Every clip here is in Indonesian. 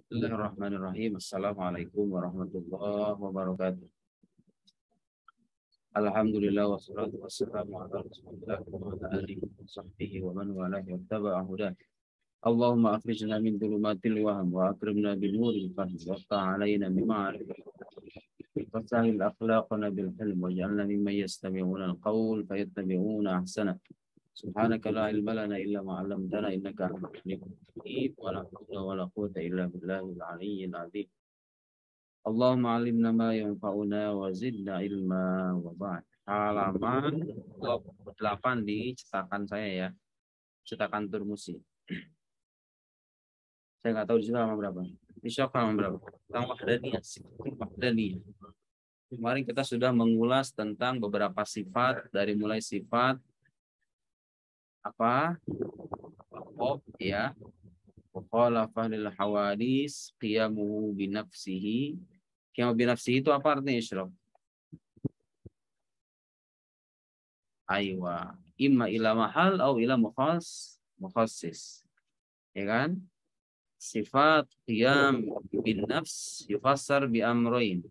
Bismillahirrahmanirrahim. Assalamualaikum warahmatullahi wabarakatuh. Alhamdulillah wassalatu wassalamu ala Rasulillah wa ala alihi wa sahbihi wa man walah wa tabi'a hudah. Allahumma akhrijna min dhulumatil waham wa akrimna bi nuril fahm wa ftah 'alaina bi ma'rifah. Wa sahhil akhlaqana bil hilm waj'alna mimman yastami'una al-qawl fayattabi'una ahsana. Subhanaka la ilma lana illa ma 'allamtana innaka antal alimul hakim wa la hawla wa la quwwata illa billahil aliyyil azim. Allahumma alimna ma yanfa'una wa zidna ilma wa ba'd. Halaman 28 di cetakan saya ya. Cetakan Turmusi. Saya nggak tahu di situ halaman berapa. Di syok halaman berapa. Tentang wahdaniyah. Wahdaniyah. Kemarin kita sudah mengulas tentang beberapa sifat. Dari mulai sifat apa? Ya. Mukhalafah lil hawadis. Qiyamuhu binafsihi. Qiyamuhu binafsihi itu apa artinya Isyraf? Aywa, imma ila mahal atau ila mukhassis. Ya kan? Sifat qiyam bin nafs yufassar bi amrayn.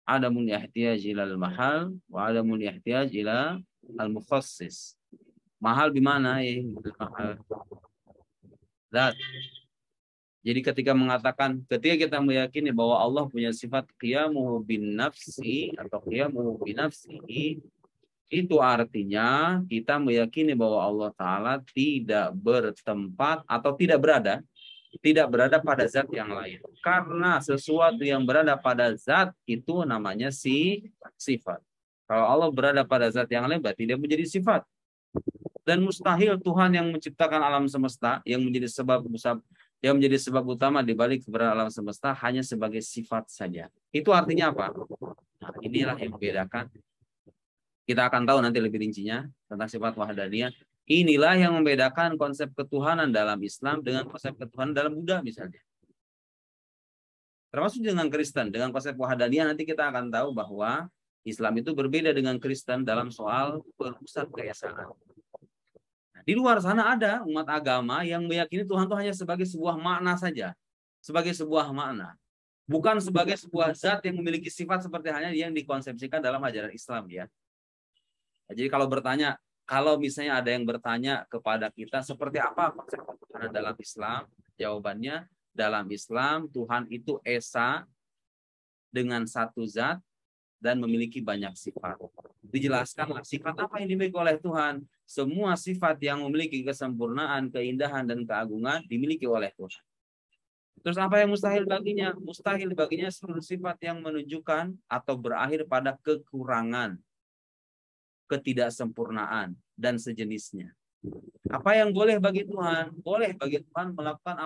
Adamun ihtiyaj ila al mahal wa adamun ihtiyaj ila al mukhassis. Mahal di mana ya? Mahal. Zat. Jadi ketika kita meyakini bahwa Allah punya sifat qiyamuhu bin nafsi atau qiyamuhu bin nafsihi, itu artinya kita meyakini bahwa Allah Ta'ala tidak bertempat atau tidak berada pada zat yang lain. Karena sesuatu yang berada pada zat itu namanya sifat. Kalau Allah berada pada zat yang lain berarti dia menjadi sifat. Dan mustahil Tuhan yang menciptakan alam semesta yang menjadi sebab utama di balik keberadaan alam semesta hanya sebagai sifat saja. Itu artinya apa? Nah, inilah yang membedakan. Kita akan tahu nanti lebih rincinya tentang sifat wahdaniyah. Inilah yang membedakan konsep ketuhanan dalam Islam dengan konsep ketuhanan dalam Buddha misalnya. Termasuk dengan Kristen. Dengan konsep wahdaniyah nanti kita akan tahu bahwa Islam itu berbeda dengan Kristen dalam soal perusahaan keesaan. Nah, di luar sana ada umat agama yang meyakini Tuhan itu hanya sebagai sebuah makna saja. Sebagai sebuah makna. Bukan sebagai sebuah zat yang memiliki sifat seperti halnya yang dikonsepsikan dalam ajaran Islam ya. Jadi kalau misalnya ada yang bertanya kepada kita seperti apa konsep Tuhan dalam Islam, jawabannya dalam Islam Tuhan itu esa dengan satu zat dan memiliki banyak sifat. Dijelaskanlah sifat apa yang dimiliki oleh Tuhan. Semua sifat yang memiliki kesempurnaan, keindahan, dan keagungan dimiliki oleh Tuhan. Terus apa yang mustahil baginya? Mustahil baginya seluruh sifat yang menunjukkan atau berakhir pada kekurangan, ketidaksempurnaan, dan sejenisnya. Apa yang boleh bagi Tuhan? Boleh bagi Tuhan melakukan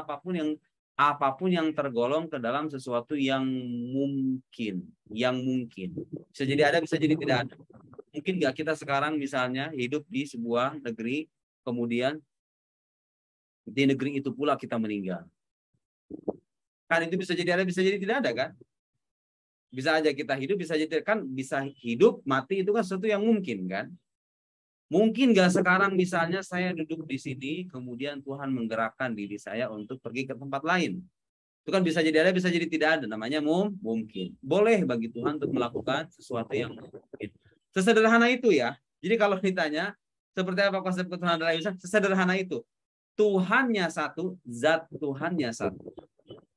apapun yang tergolong ke dalam sesuatu yang mungkin. Bisa jadi ada, bisa jadi tidak ada. Mungkin nggak kita sekarang misalnya hidup di sebuah negeri, kemudian di negeri itu pula kita meninggal. Kan itu bisa jadi ada, bisa jadi tidak ada kan? Bisa aja kita hidup, bisa jadi kan, bisa hidup, mati itu kan sesuatu yang mungkin kan? Mungkin nggak sekarang misalnya saya duduk di sini, kemudian Tuhan menggerakkan diri saya untuk pergi ke tempat lain. Itu kan bisa jadi ada, bisa jadi tidak ada. Namanya mungkin. Boleh bagi Tuhan untuk melakukan sesuatu yang mungkin. Sesederhana itu ya. Jadi kalau ditanya, seperti apa konsep ketuhanan dalam Islam? Sesederhana itu. Tuhannya satu, zat Tuhannya satu.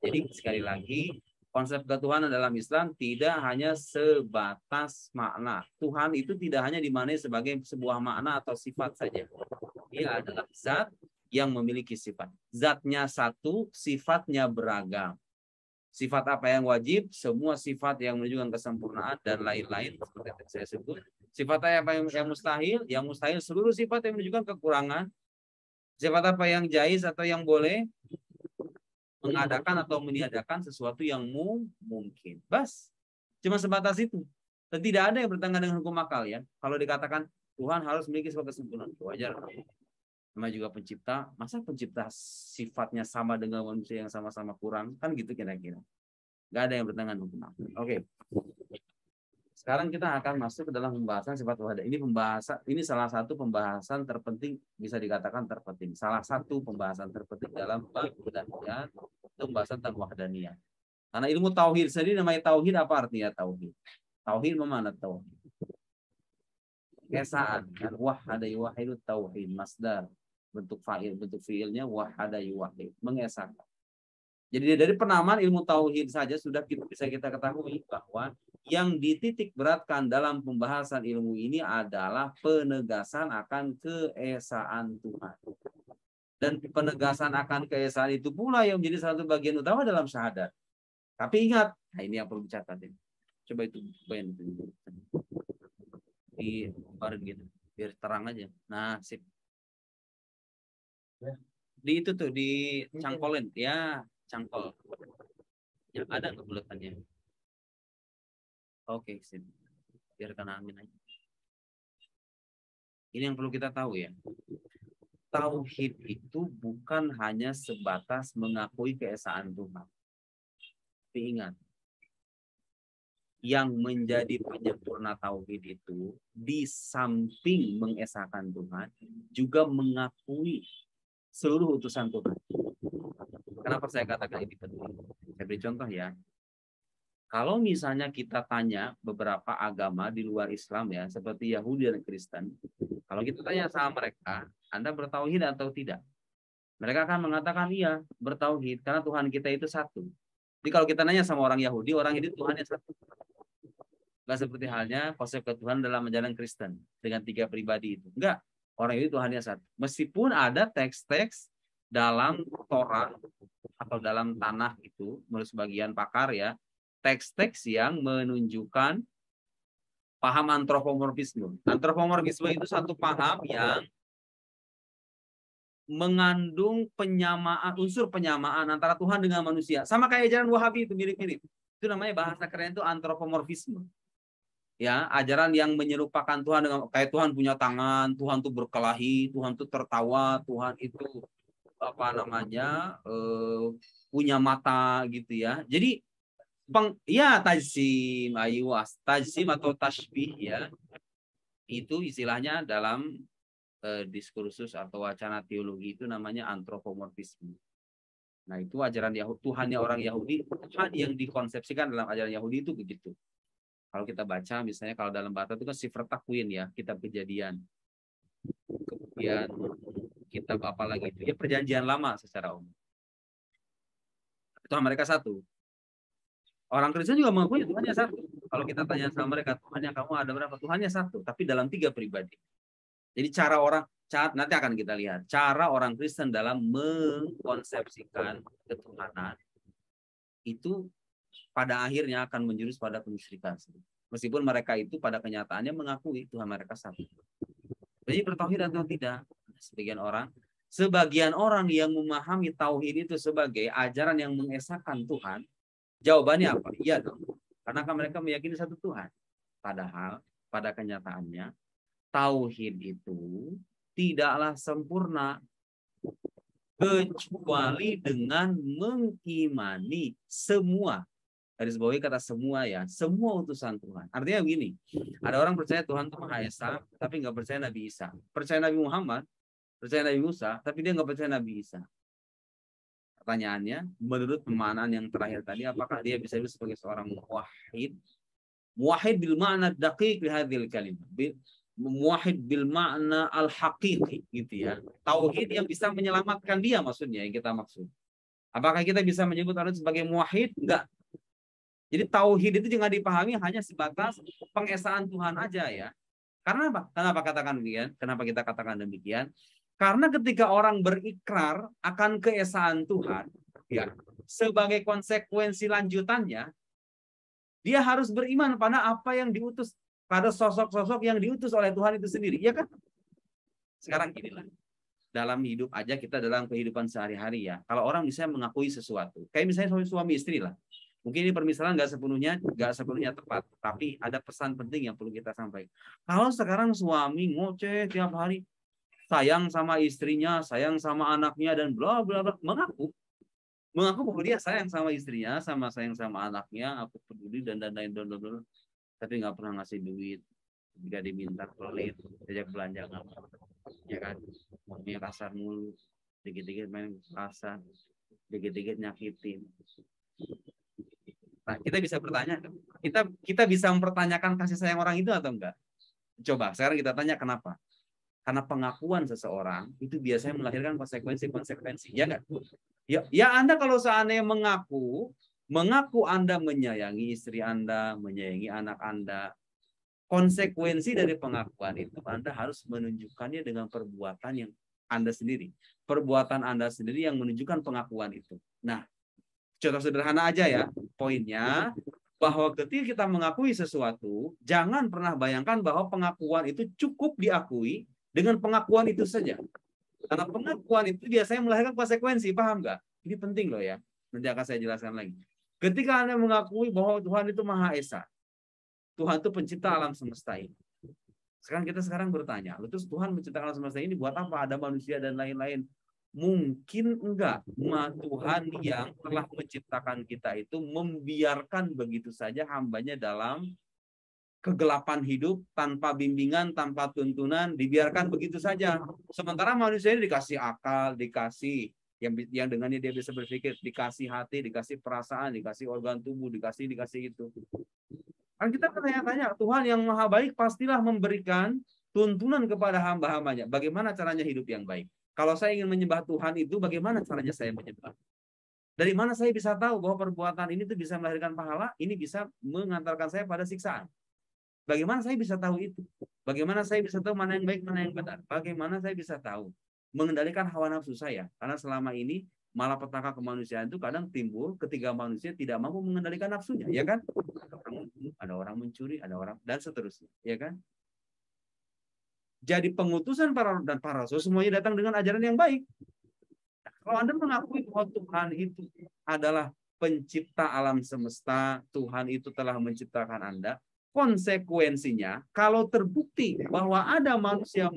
Jadi sekali lagi, konsep ketuhanan dalam Islam tidak hanya sebatas makna. Tuhan itu tidak hanya dimaknai sebagai sebuah makna atau sifat saja. Dia adalah zat yang memiliki sifat. Zatnya satu, sifatnya beragam. Sifat apa yang wajib? Semua sifat yang menunjukkan kesempurnaan dan lain-lain seperti yang saya sebut. Sifat apa yang mustahil? Yang mustahil seluruh sifat yang menunjukkan kekurangan. Sifat apa yang jaiz atau yang boleh? Mengadakan atau meniadakan sesuatu yang mungkin. Bas. Cuma sebatas itu. Dan tidak ada yang bertentangan dengan hukum akal ya. Kalau dikatakan Tuhan harus memiliki sebuah kesempurnaan, wajar. Namanya juga pencipta, masa pencipta sifatnya sama dengan manusia yang sama-sama kurang? Kan gitu kira-kira. Gak ada yang bertentangan dengan hukum akal. Oke. Sekarang kita akan masuk ke dalam pembahasan sifat wahdah. Ini salah satu pembahasan terpenting, bisa dikatakan terpenting. Salah satu pembahasan terpenting dalam bab wahdaniyah pembahasan tentang wahdaniyah. Karena ilmu tauhid sendiri namanya tauhid, apa artinya tauhid? Tauhid mana tauhid? Kesaan kan, wahada yuwahidu tauhid, masdar, bentuk fa'il, bentuk fiilnya wahada yuwahid, mengesahkan. Jadi dari penamaan ilmu tauhid saja sudah bisa kita ketahui bahwa yang dititik beratkan dalam pembahasan ilmu ini adalah penegasan akan keesaan Tuhan. Dan penegasan akan keesaan itu pula yang menjadi satu bagian utama dalam syahadat. Tapi ingat, nah ini yang perlu dicatat ini. Coba itu poin di kemarin gitu, biar terang aja. Nah, sip. Di itu tuh di cangkolin, ya cangkol. Yang ada kebulatannya. Oke, sip. Biar kena angin aja. Ini yang perlu kita tahu ya. Tauhid itu bukan hanya sebatas mengakui keesaan Tuhan. Tapi ingat, yang menjadi penyempurna tauhid itu di samping mengesahkan Tuhan juga mengakui seluruh utusan Tuhan. Kenapa saya katakan ini penting? Saya beri contoh ya. Kalau misalnya kita tanya beberapa agama di luar Islam ya, seperti Yahudi dan Kristen, kalau kita tanya sama mereka, Anda bertauhid atau tidak? Mereka akan mengatakan iya, bertauhid karena Tuhan kita itu satu. Jadi kalau kita nanya sama orang Yahudi, orang itu Tuhannya satu. Enggak seperti halnya konsep ketuhanan dalam ajaran Kristen dengan 3 pribadi itu. Enggak, orang itu Tuhannya satu. Meskipun ada teks-teks dalam Torah atau dalam tanah itu, menurut sebagian pakar ya, teks-teks yang menunjukkan paham antropomorfisme. Antropomorfisme itu satu paham yang mengandung penyamaan, unsur penyamaan antara Tuhan dengan manusia. Sama kayak ajaran Wahabi itu mirip-mirip. Itu namanya bahasa keren itu antropomorfisme. Ya, ajaran yang menyerupakan Tuhan dengan kayak Tuhan punya tangan, Tuhan tuh berkelahi, Tuhan tuh tertawa, Tuhan itu apa namanya punya mata gitu ya. Jadi ya tajsim, tajsim atau tasbih ya. Itu istilahnya dalam diskursus atau wacana teologi itu namanya antropomorfisme. Nah, itu ajaran Yahudi, Tuhannya orang Yahudi, Tuhan yang dikonsepsikan dalam ajaran Yahudi itu begitu. Kalau kita baca misalnya kalau dalam bahasa itu kan Sifr Takwin ya, kitab Kejadian. Kemudian kitab apa lagi itu? Ya Perjanjian Lama secara umum. Tuhan mereka satu. Orang Kristen juga mengakui Tuhannya satu. Kalau kita tanya sama mereka, Tuhannya kamu ada berapa? Tuhannya satu, tapi dalam 3 pribadi. Jadi nanti akan kita lihat cara orang Kristen dalam mengkonsepsikan ketuhanan itu pada akhirnya akan menjurus pada kemusyrikan. Meskipun mereka itu pada kenyataannya mengakui Tuhan mereka satu. Jadi bertauhid atau tidak? Sebagian orang yang memahami tauhid itu sebagai ajaran yang mengesahkan Tuhan, jawabannya apa? Iya dong. Karena mereka meyakini satu Tuhan. Padahal pada kenyataannya tauhid itu tidaklah sempurna kecuali dengan mengimani semua. Garis bawahi kata semua ya, semua utusan Tuhan. Artinya begini, ada orang percaya Tuhan itu Maha Esa, tapi nggak percaya Nabi Isa. Percaya Nabi Muhammad, percaya Nabi Musa, tapi dia nggak percaya Nabi Isa. Pertanyaannya, menurut pemaknaan yang terakhir tadi, apakah dia bisa disebut sebagai seorang muwahhid? Muwahhid bil ma'na daqiq li hadhil kalimah. Muwahhid bil ma'na al-haqiqi gitu ya. Tauhid yang bisa menyelamatkan dia maksudnya yang kita maksud. Apakah kita bisa menyebut orang sebagai muwahhid? Enggak. Jadi tauhid itu jangan dipahami hanya sebatas pengesaan Tuhan aja ya. Karena apa? Kenapa katakan demikian? Kenapa kita katakan demikian? Karena ketika orang berikrar akan keesaan Tuhan, ya, sebagai konsekuensi lanjutannya, dia harus beriman pada apa yang diutus, pada sosok-sosok yang diutus oleh Tuhan itu sendiri, ya kan? Sekarang inilah dalam hidup aja kita dalam kehidupan sehari-hari ya. Kalau orang misalnya mengakui sesuatu, kayak misalnya suami istri lah. Mungkin ini permisalan nggak sepenuhnya tepat, tapi ada pesan penting yang perlu kita sampaikan. Kalau sekarang suami ngoceh tiap hari, sayang sama istrinya, sayang sama anaknya dan bla bla bla, mengaku bahwa dia sayang sama istrinya, sayang sama anaknya, aku peduli dan lain-lain, tapi nggak pernah ngasih duit. Jika diminta pelit, diajak belanja nggak mau, ya kan? Maunya kasar mulu, dikit-dikit main kasar. dikit-dikit nyakitin. Nah, kita bisa bertanya, kita bisa mempertanyakan kasih sayang orang itu atau enggak? Coba sekarang kita tanya kenapa? Karena pengakuan seseorang itu biasanya melahirkan konsekuensi-konsekuensi, ya enggak? Ya Anda kalau seandainya mengaku Anda menyayangi istri Anda, menyayangi anak Anda, konsekuensi dari pengakuan itu Anda harus menunjukkannya dengan perbuatan yang Anda sendiri. Perbuatan Anda sendiri yang menunjukkan pengakuan itu. Nah, contoh sederhana aja ya, poinnya bahwa ketika kita mengakui sesuatu, jangan pernah bayangkan bahwa pengakuan itu cukup diakui dengan pengakuan itu saja. Karena pengakuan itu biasanya melahirkan konsekuensi, paham nggak? Ini penting loh ya. Nanti akan saya jelaskan lagi. Ketika Anda mengakui bahwa Tuhan itu Maha Esa, Tuhan itu pencipta alam semesta ini. Sekarang bertanya, terus Tuhan menciptakan alam semesta ini buat apa? Ada manusia dan lain-lain. Mungkin enggak Tuhan yang telah menciptakan kita itu membiarkan begitu saja hambanya dalam kegelapan hidup, tanpa bimbingan, tanpa tuntunan, dibiarkan begitu saja. Sementara manusia ini dikasih akal, dikasih yang dengannya dia bisa berpikir, dikasih hati, dikasih perasaan, dikasih organ tubuh, dikasih itu. Kan kita bertanya-tanya, Tuhan yang maha baik pastilah memberikan tuntunan kepada hamba-hambanya. Bagaimana caranya hidup yang baik? Kalau saya ingin menyembah Tuhan itu, bagaimana caranya saya menyembah? Dari mana saya bisa tahu bahwa perbuatan ini tuh bisa melahirkan pahala? Ini bisa mengantarkan saya pada siksaan. Bagaimana saya bisa tahu itu? Bagaimana saya bisa tahu mana yang baik, mana yang benar? Bagaimana saya bisa tahu? Mengendalikan hawa nafsu saya. Karena selama ini malapetaka kemanusiaan itu kadang timbul ketika manusia tidak mampu mengendalikan nafsunya, ya kan? Ada orang mencuri, ada orang dan seterusnya, ya kan? Jadi pengutusan para rasul semuanya datang dengan ajaran yang baik. Kalau Anda mengakui bahwa Tuhan itu adalah pencipta alam semesta, Tuhan itu telah menciptakan Anda, konsekuensinya kalau terbukti bahwa ada manusia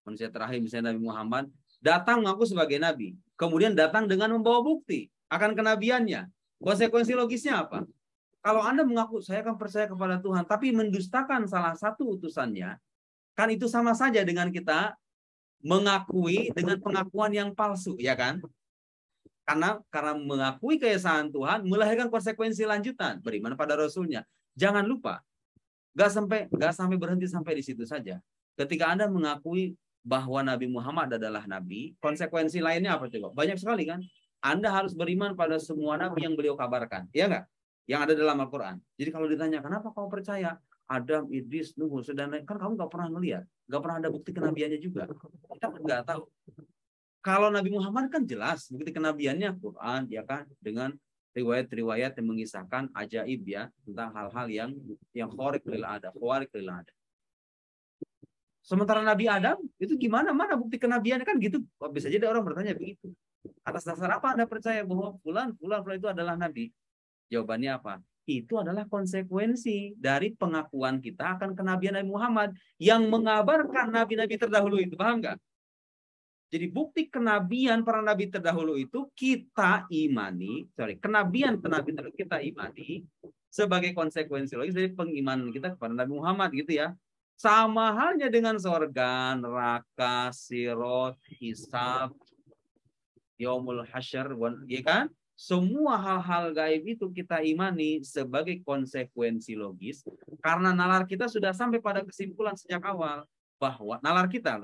terakhir misalnya Nabi Muhammad datang mengaku sebagai nabi, kemudian datang dengan membawa bukti akan kenabiannya, konsekuensi logisnya apa? Kalau Anda mengaku saya akan percaya kepada Tuhan, tapi mendustakan salah satu utusannya, kan itu sama saja dengan kita mengakui dengan pengakuan yang palsu, ya kan? Karena mengakui keesaan Tuhan melahirkan konsekuensi lanjutan, beriman pada Rasulnya. Jangan lupa, gak sampai berhenti sampai di situ saja. Ketika Anda mengakui bahwa Nabi Muhammad adalah Nabi, konsekuensi lainnya apa coba? Banyak sekali kan? Anda harus beriman pada semua Nabi yang beliau kabarkan, ya nggak? Yang ada dalam Al-Quran. Jadi kalau ditanya, kenapa kamu percaya? Adam, Idris, Nuh, dan lain, kan kamu nggak pernah melihat, nggak pernah ada bukti kenabiannya juga. Kita nggak tahu. Kalau Nabi Muhammad kan jelas bukti kenabiannya Quran, ya kan, dengan riwayat-riwayat yang mengisahkan ajaib ya tentang hal-hal yang khariq lil ada. Sementara Nabi Adam itu gimana? Mana bukti kenabiannya kan gitu? Bisa jadi orang bertanya begitu. Atas dasar apa Anda percaya bahwa fulan itu adalah nabi? Jawabannya apa? Itu adalah konsekuensi dari pengakuan kita akan kenabian Nabi Muhammad yang mengabarkan nabi-nabi terdahulu itu. Paham nggak? Jadi bukti kenabian para nabi terdahulu itu kita imani, kenabian terdahulu kita imani sebagai konsekuensi logis dari pengimanan kita kepada Nabi Muhammad gitu ya. Sama halnya dengan surga, neraka, sirot, hisab, yaumul hasyr, ya kan? Semua hal-hal gaib itu kita imani sebagai konsekuensi logis karena nalar kita sudah sampai pada kesimpulan sejak awal bahwa nalar kita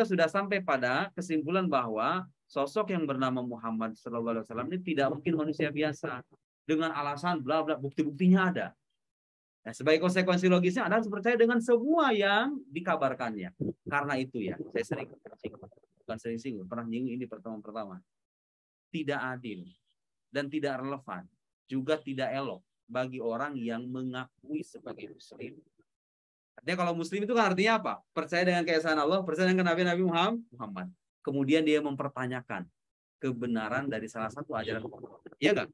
sudah sampai pada kesimpulan bahwa sosok yang bernama Muhammad SAW ini tidak mungkin manusia biasa dengan alasan bla bla, bukti-buktinya ada. Nah, sebagai konsekuensi logisnya Anda harus percaya dengan semua yang dikabarkannya. Karena itu ya, saya pernah nyinggung ini pertama. Tidak adil dan tidak relevan, juga tidak elok bagi orang yang mengakui sebagai muslim. Artinya kalau muslim itu kan artinya apa? Percaya dengan keesaan Allah, percaya dengan Nabi Muhammad. Kemudian dia mempertanyakan kebenaran dari salah satu ajaran Muhammad. Iya enggak?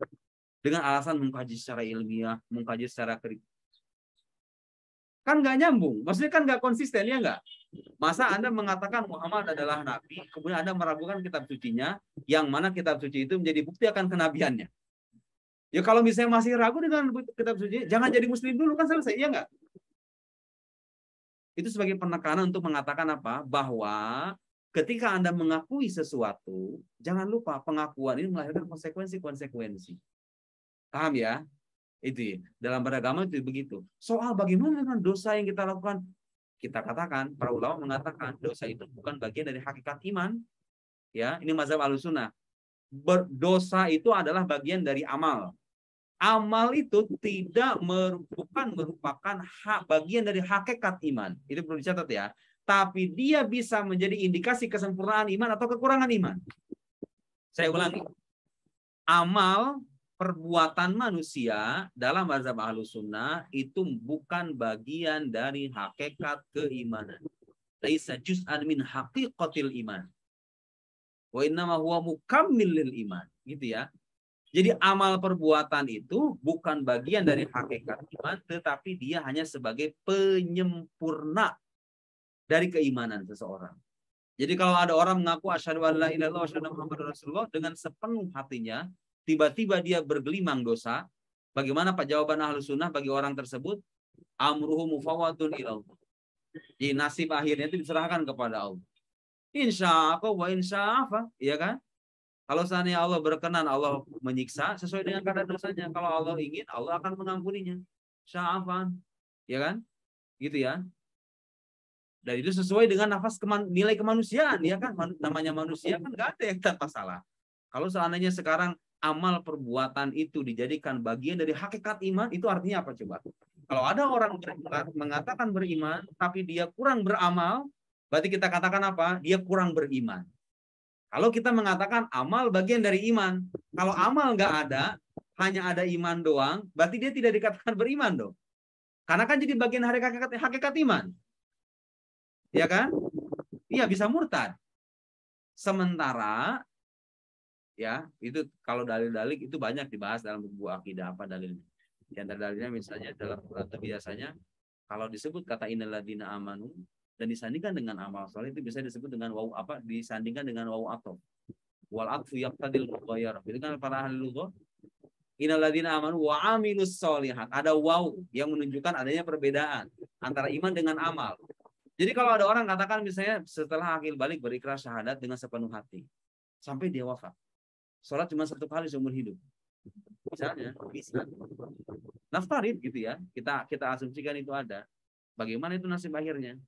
Dengan alasan mengkaji secara ilmiah, mengkaji secara kritis. Kan nggak nyambung, maksudnya kan nggak konsisten, ya nggak? Masa Anda mengatakan Muhammad adalah nabi, kemudian Anda meragukan kitab sucinya, yang mana kitab suci itu menjadi bukti akan kenabiannya. Ya kalau misalnya masih ragu dengan kitab suci, jangan jadi muslim dulu, kan selesai, ya nggak? Itu sebagai penekanan untuk mengatakan apa? Bahwa ketika Anda mengakui sesuatu, jangan lupa pengakuan ini melahirkan konsekuensi-konsekuensi. Paham ya? Itu ya. Dalam beragama itu begitu. Soal bagaimana dengan dosa yang kita lakukan, kita katakan, para ulama mengatakan dosa itu bukan bagian dari hakikat iman. Ya, ini mazhab Ahlussunnah. Berdosa itu adalah bagian dari amal. Amal itu tidak bukan merupakan bagian dari hakikat iman. Itu perlu dicatat ya. Tapi dia bisa menjadi indikasi kesempurnaan iman atau kekurangan iman. Saya ulangi. Amal perbuatan manusia dalam mazhab Ahlussunnah itu bukan bagian dari hakikat keimanan. Laisa juz'an min haqiqatil iman. Wa innama huwa mukammil lil iman. Gitu ya. Jadi amal perbuatan itu bukan bagian dari hakikat iman, tetapi dia hanya sebagai penyempurna dari keimanan seseorang. Jadi kalau ada orang mengaku asyhadu an la ilaha illallah wa asyhadu anna muhammadar rasulullah dengan sepenuh hatinya, tiba-tiba dia bergelimang dosa, bagaimana Pak jawaban Ahlussunnah bagi orang tersebut? Amruhu mufawwadun ilallah. Jadi nasib akhirnya itu diserahkan kepada Allah. Insya Allah wa insya Allah, ya kan? Kalau seandainya Allah berkenan, Allah menyiksa sesuai dengan kadar dosanya. Kalau Allah ingin, Allah akan mengampuninya. Sya'afan. Ya kan? Gitu ya. Dan itu sesuai dengan nilai kemanusiaan. Ya kan? Namanya manusia kan nggak ada yang tanpa salah. Kalau seandainya sekarang amal perbuatan itu dijadikan bagian dari hakikat iman, itu artinya apa coba? Kalau ada orang mengatakan beriman, tapi dia kurang beramal, berarti kita katakan apa? Dia kurang beriman. Kalau kita mengatakan amal bagian dari iman, kalau amal nggak ada, hanya ada iman doang, berarti dia tidak dikatakan beriman dong. Karena kan jadi bagian hakikat iman. Ya kan? Iya, bisa murtad. Sementara, ya, itu kalau dalil-dalil itu banyak dibahas dalam buku akidah apa dalilnya. Di antara dalilnya misalnya dalam Quran biasanya, kalau disebut kata innalladzina amanu, dan disandingkan dengan amal soleh itu bisa disebut dengan waw apa disandingkan dengan waw atau wal atfu yaqtadil mughayyarah. Itu kan para ahli lugah innalladzina amanu wa amilus sholihat, ada waw yang menunjukkan adanya perbedaan antara iman dengan amal. Jadi kalau ada orang katakan misalnya setelah akil balik berikrar syahadat dengan sepenuh hati sampai dia wafat, sholat cuma 1 kali seumur hidup, misalnya bisa naftarid gitu ya, kita asumsikan itu ada. Bagaimana itu nasib akhirnya?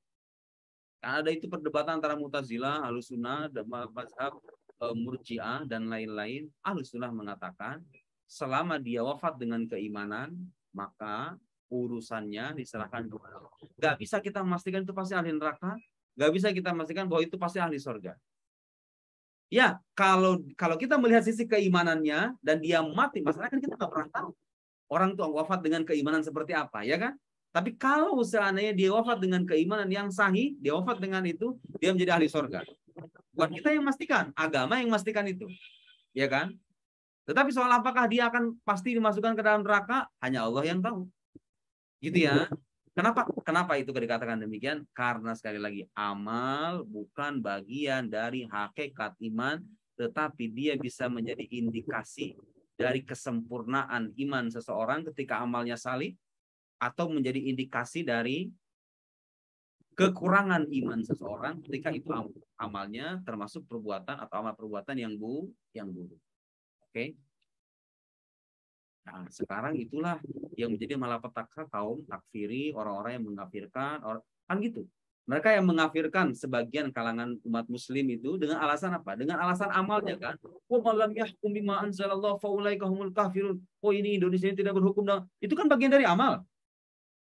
Ada itu perdebatan antara Mu'tazilah, Ahlussunnah, mazhab Murji'ah dan lain-lain. Ahlussunnah mengatakan selama dia wafat dengan keimanan, maka urusannya diserahkan kepada Allah. Gak bisa kita memastikan itu pasti ahli neraka, gak bisa kita memastikan bahwa itu pasti ahli surga. Ya, kalau kita melihat sisi keimanannya dan dia mati, masalahnya kan kita nggak pernah tahu orang itu wafat dengan keimanan seperti apa, ya kan? Tapi kalau seandainya dia wafat dengan keimanan yang sahih, dia wafat dengan itu, dia menjadi ahli surga. Bukan kita yang memastikan, agama yang memastikan itu. Ya kan? Tetapi soal apakah dia akan pasti dimasukkan ke dalam neraka, hanya Allah yang tahu. Gitu ya. Kenapa itu dikatakan demikian? Karena sekali lagi, amal bukan bagian dari hakikat iman, tetapi dia bisa menjadi indikasi dari kesempurnaan iman seseorang ketika amalnya salih, atau menjadi indikasi dari kekurangan iman seseorang ketika itu amalnya termasuk perbuatan atau amal perbuatan yang buruk. Oke. Nah, sekarang itulah yang menjadi malapetaka kaum takfiri, orang-orang yang mengkafirkan, kan gitu. Mereka yang mengkafirkan sebagian kalangan umat muslim itu dengan alasan apa? Dengan alasan amalnya kan. Oh, malam yahkum bima anzalallah faulaika humul kafirun. Oh, ini Indonesia ini tidak berhukum. Itu kan bagian dari amal.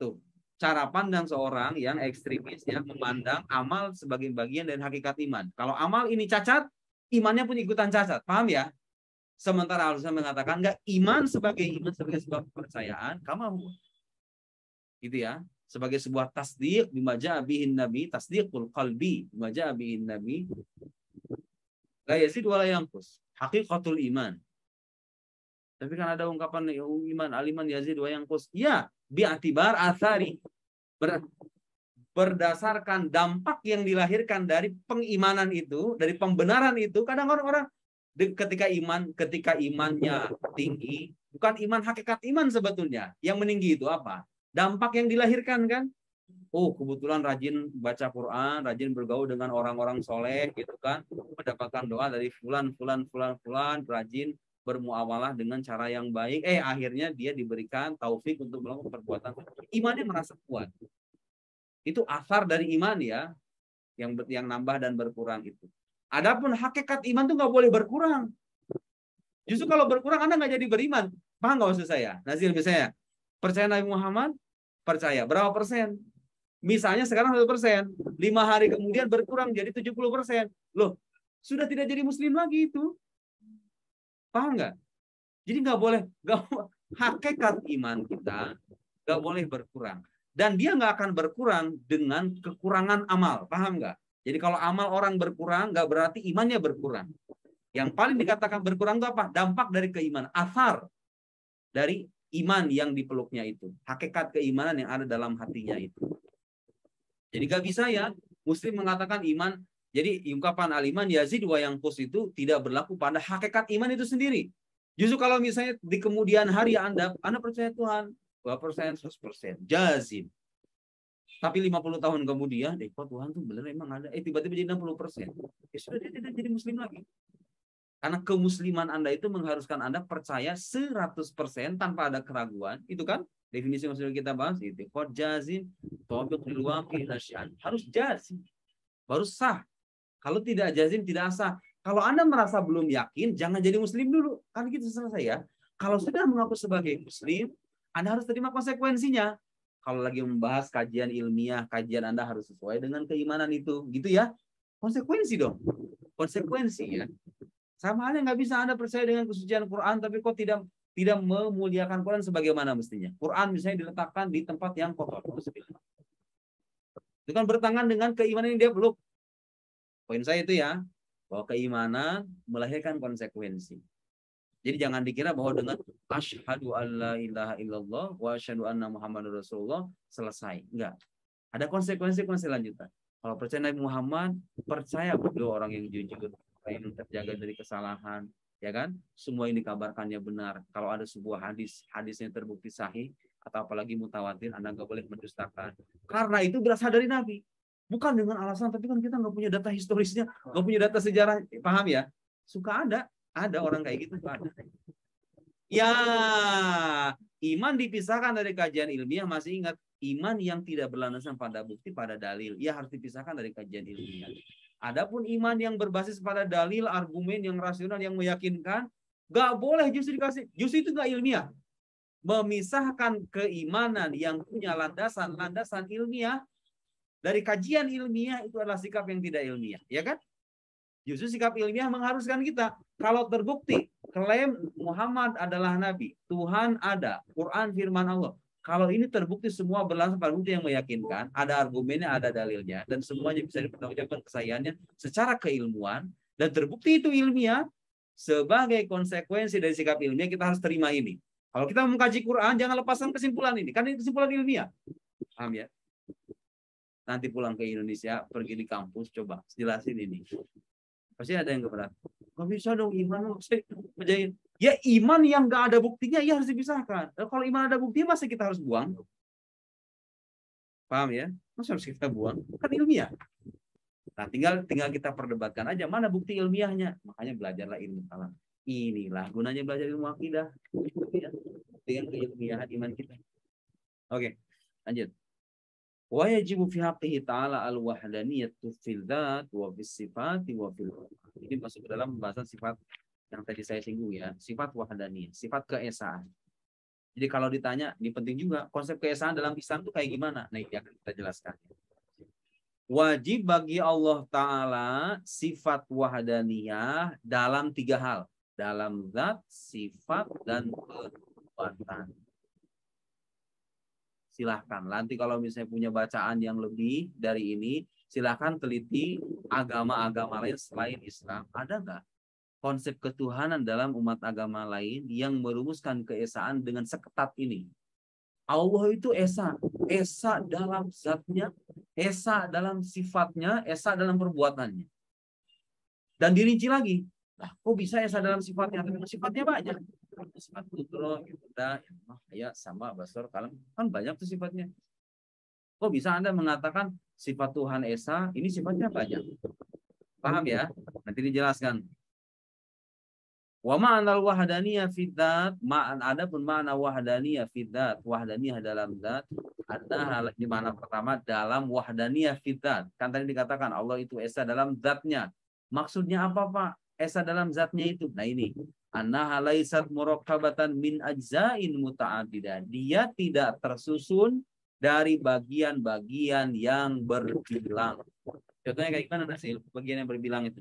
Tuh, cara pandang seorang yang ekstremis yang memandang amal sebagai bagian dari hakikat iman. Kalau amal ini cacat, imannya pun ikutan cacat. Paham ya? Sementara Al-Quran mengatakan enggak, iman sebagai sebuah kepercayaan, kamu gitu ya, sebagai sebuah tasdiq bima ja'a bihin nabi, tasdiqul qalbi bima ja'a bihin nabi, la yazid wa la yanqus, haqiqatul iman. Tapi kan ada ungkapan iman aliman yazid wa yanqus. Ya, bi'atibar athari, berdasarkan dampak yang dilahirkan dari pengimanan itu, dari pembenaran itu. Kadang orang-orang ketika imannya tinggi, bukan iman hakikat iman sebetulnya. Yang meninggi itu apa? Dampak yang dilahirkan kan? oh kebetulan rajin baca Quran, rajin bergaul dengan orang-orang soleh gitu kan, mendapatkan doa dari fulan, rajin bermuamalah dengan cara yang baik, akhirnya dia diberikan taufik untuk melakukan perbuatan, imannya merasa kuat. Itu asar dari iman ya, yang nambah dan berkurang itu. Adapun hakikat iman tuh nggak boleh berkurang. Justru kalau berkurang Anda nggak jadi beriman. Paham nggak maksud saya? Nazil misalnya, percaya Nabi Muhammad, percaya. Berapa persen? Misalnya sekarang 1%, 5 hari kemudian berkurang jadi 70%. Loh, sudah tidak jadi muslim lagi itu. Paham nggak? Jadi hakikat iman kita nggak boleh berkurang. Dan dia nggak akan berkurang dengan kekurangan amal. Paham nggak? Jadi kalau amal orang berkurang, nggak berarti imannya berkurang. Yang paling dikatakan berkurang itu apa? Dampak dari keimanan. Asar dari iman yang dipeluknya itu. Hakikat keimanan yang ada dalam hatinya itu. Jadi gak bisa ya Muslim mengatakan iman. Jadi ungkapan al-iman yazid wa yanqus itu tidak berlaku pada hakikat iman itu sendiri. Justru kalau misalnya di kemudian hari Anda percaya Tuhan 2%, 100%, jazim. Tapi 50 tahun kemudian, kok Tuhan tuh benar emang ada. Tiba-tiba jadi 60%. Ya sudah, dia tidak jadi muslim lagi. Karena kemusliman Anda itu mengharuskan Anda percaya 100% tanpa ada keraguan. Itu kan definisi yang sudah kita bahas itu. Qad jazim, tabiq lil waqi nasyan. Harus jazim. Baru sah. Kalau tidak jazim tidak sah. Kalau Anda merasa belum yakin, jangan jadi muslim dulu. Kan gitu selesai ya. Kalau sudah mengaku sebagai muslim, Anda harus terima konsekuensinya. Kalau lagi membahas kajian ilmiah, kajian Anda harus sesuai dengan keimanan itu. Gitu ya. Konsekuensi dong. Konsekuensi ya. Sama halnya nggak bisa Anda percaya dengan kesucian Quran, tapi kok tidak memuliakan Quran sebagaimana mestinya. Quran misalnya diletakkan di tempat yang kotor. Itu kan bertentangan dengan keimanan yang dia peluk. Poin saya itu ya, bahwa keimanan melahirkan konsekuensi. Jadi jangan dikira bahwa dengan asyhadu alla ilaha illallah wa asyhadu anna muhammadur rasulullah selesai. Enggak. Ada konsekuensi lanjutan. Kalau percaya Nabi Muhammad, percaya beliau orang yang jujur, yang terjaga dari kesalahan, ya kan? Semua yang dikabarkannya benar. Kalau ada sebuah hadisnya terbukti sahih atau apalagi mutawatir, Anda nggak boleh mendustakan. Karena itu berasal dari Nabi. Bukan dengan alasan, tapi kan kita nggak punya data historisnya, nggak punya data sejarah, paham ya? Suka ada orang kayak gitu, ada. Ya, iman dipisahkan dari kajian ilmiah, masih ingat, iman yang tidak berlandaskan pada bukti, pada dalil, ia harus dipisahkan dari kajian ilmiah. Adapun iman yang berbasis pada dalil, argumen yang rasional, yang meyakinkan, gak boleh justru dikasih. Justru itu gak ilmiah. Memisahkan keimanan yang punya landasan ilmiah dari kajian ilmiah itu adalah sikap yang tidak ilmiah, ya kan? Justru sikap ilmiah mengharuskan kita, kalau terbukti klaim Muhammad adalah Nabi, Tuhan ada, Quran firman Allah. Kalau ini terbukti semua berlangsung pada bukti yang meyakinkan, ada argumennya, ada dalilnya, dan semuanya bisa dipertanggungjawabkan kesahihannya secara keilmuan, dan terbukti itu ilmiah, sebagai konsekuensi dari sikap ilmiah kita harus terima ini. Kalau kita mengkaji Quran, jangan lepaskan kesimpulan ini, karena ini kesimpulan ilmiah. Paham ya? Nanti pulang ke Indonesia, pergi di kampus, coba jelasin ini. Pasti ada yang keberatan. Gak bisa dong iman menjadi. Ya iman yang gak ada buktinya ya harus dipisahkan. Kalau iman ada buktinya masa kita harus buang? Paham ya? Masa harus kita buang? Kan ilmiah. Nah, tinggal kita perdebatkan aja mana bukti ilmiahnya. Makanya belajarlah ilmu kalam. Inilah gunanya belajar ilmu akidah. Dengan keilmiahan iman kita. Oke, lanjut. Wa yajibu fi haqqihi ta'ala al-wahdaniyatu fil dzat wa fis sifati wa fil. Ini masuk ke dalam pembahasan sifat yang tadi saya singgung ya, sifat wahdaniyah, sifat keesaan. Jadi kalau ditanya, ini penting juga, konsep keesaan dalam Islam itu kayak gimana? Nah, ini akan kita jelaskan. Wajib bagi Allah Ta'ala sifat wahdaniyah dalam 3 hal. Dalam zat, sifat, dan perbuatan. Silahkan. Nanti kalau misalnya punya bacaan yang lebih dari ini, silahkan teliti agama-agama lain selain Islam. Ada nggak konsep ketuhanan dalam umat agama lain yang merumuskan keesaan dengan seketat ini? Allah itu esa. Esa dalam zatnya, esa dalam sifatnya, esa dalam perbuatannya. Dan dirinci lagi. Nah, kok bisa esa dalam sifatnya? Tapi sifatnya banyak. Sifat kudro, ibadah, ya sama basar, kalam, kan banyak tuh sifatnya. Kok bisa Anda mengatakan sifat Tuhan Esa ini sifatnya banyak? Paham ya? Nanti dijelaskan. Wa ma'anal wahdaniyah fidzat, adapun makna wahdaniyah fidzat, wahdaniyah dalam zat, ada di mana pertama dalam wahdaniyah fidzat. Kan tadi dikatakan Allah itu esa dalam zatnya. Maksudnya apa, Pak? Esa dalam zatnya itu. Nah ini, annaha laisat murakkabatan min ajzain muta'addidah. Dia tidak tersusun dari bagian-bagian yang berbilang. Contohnya kayak gimana sih bagian yang berbilang itu?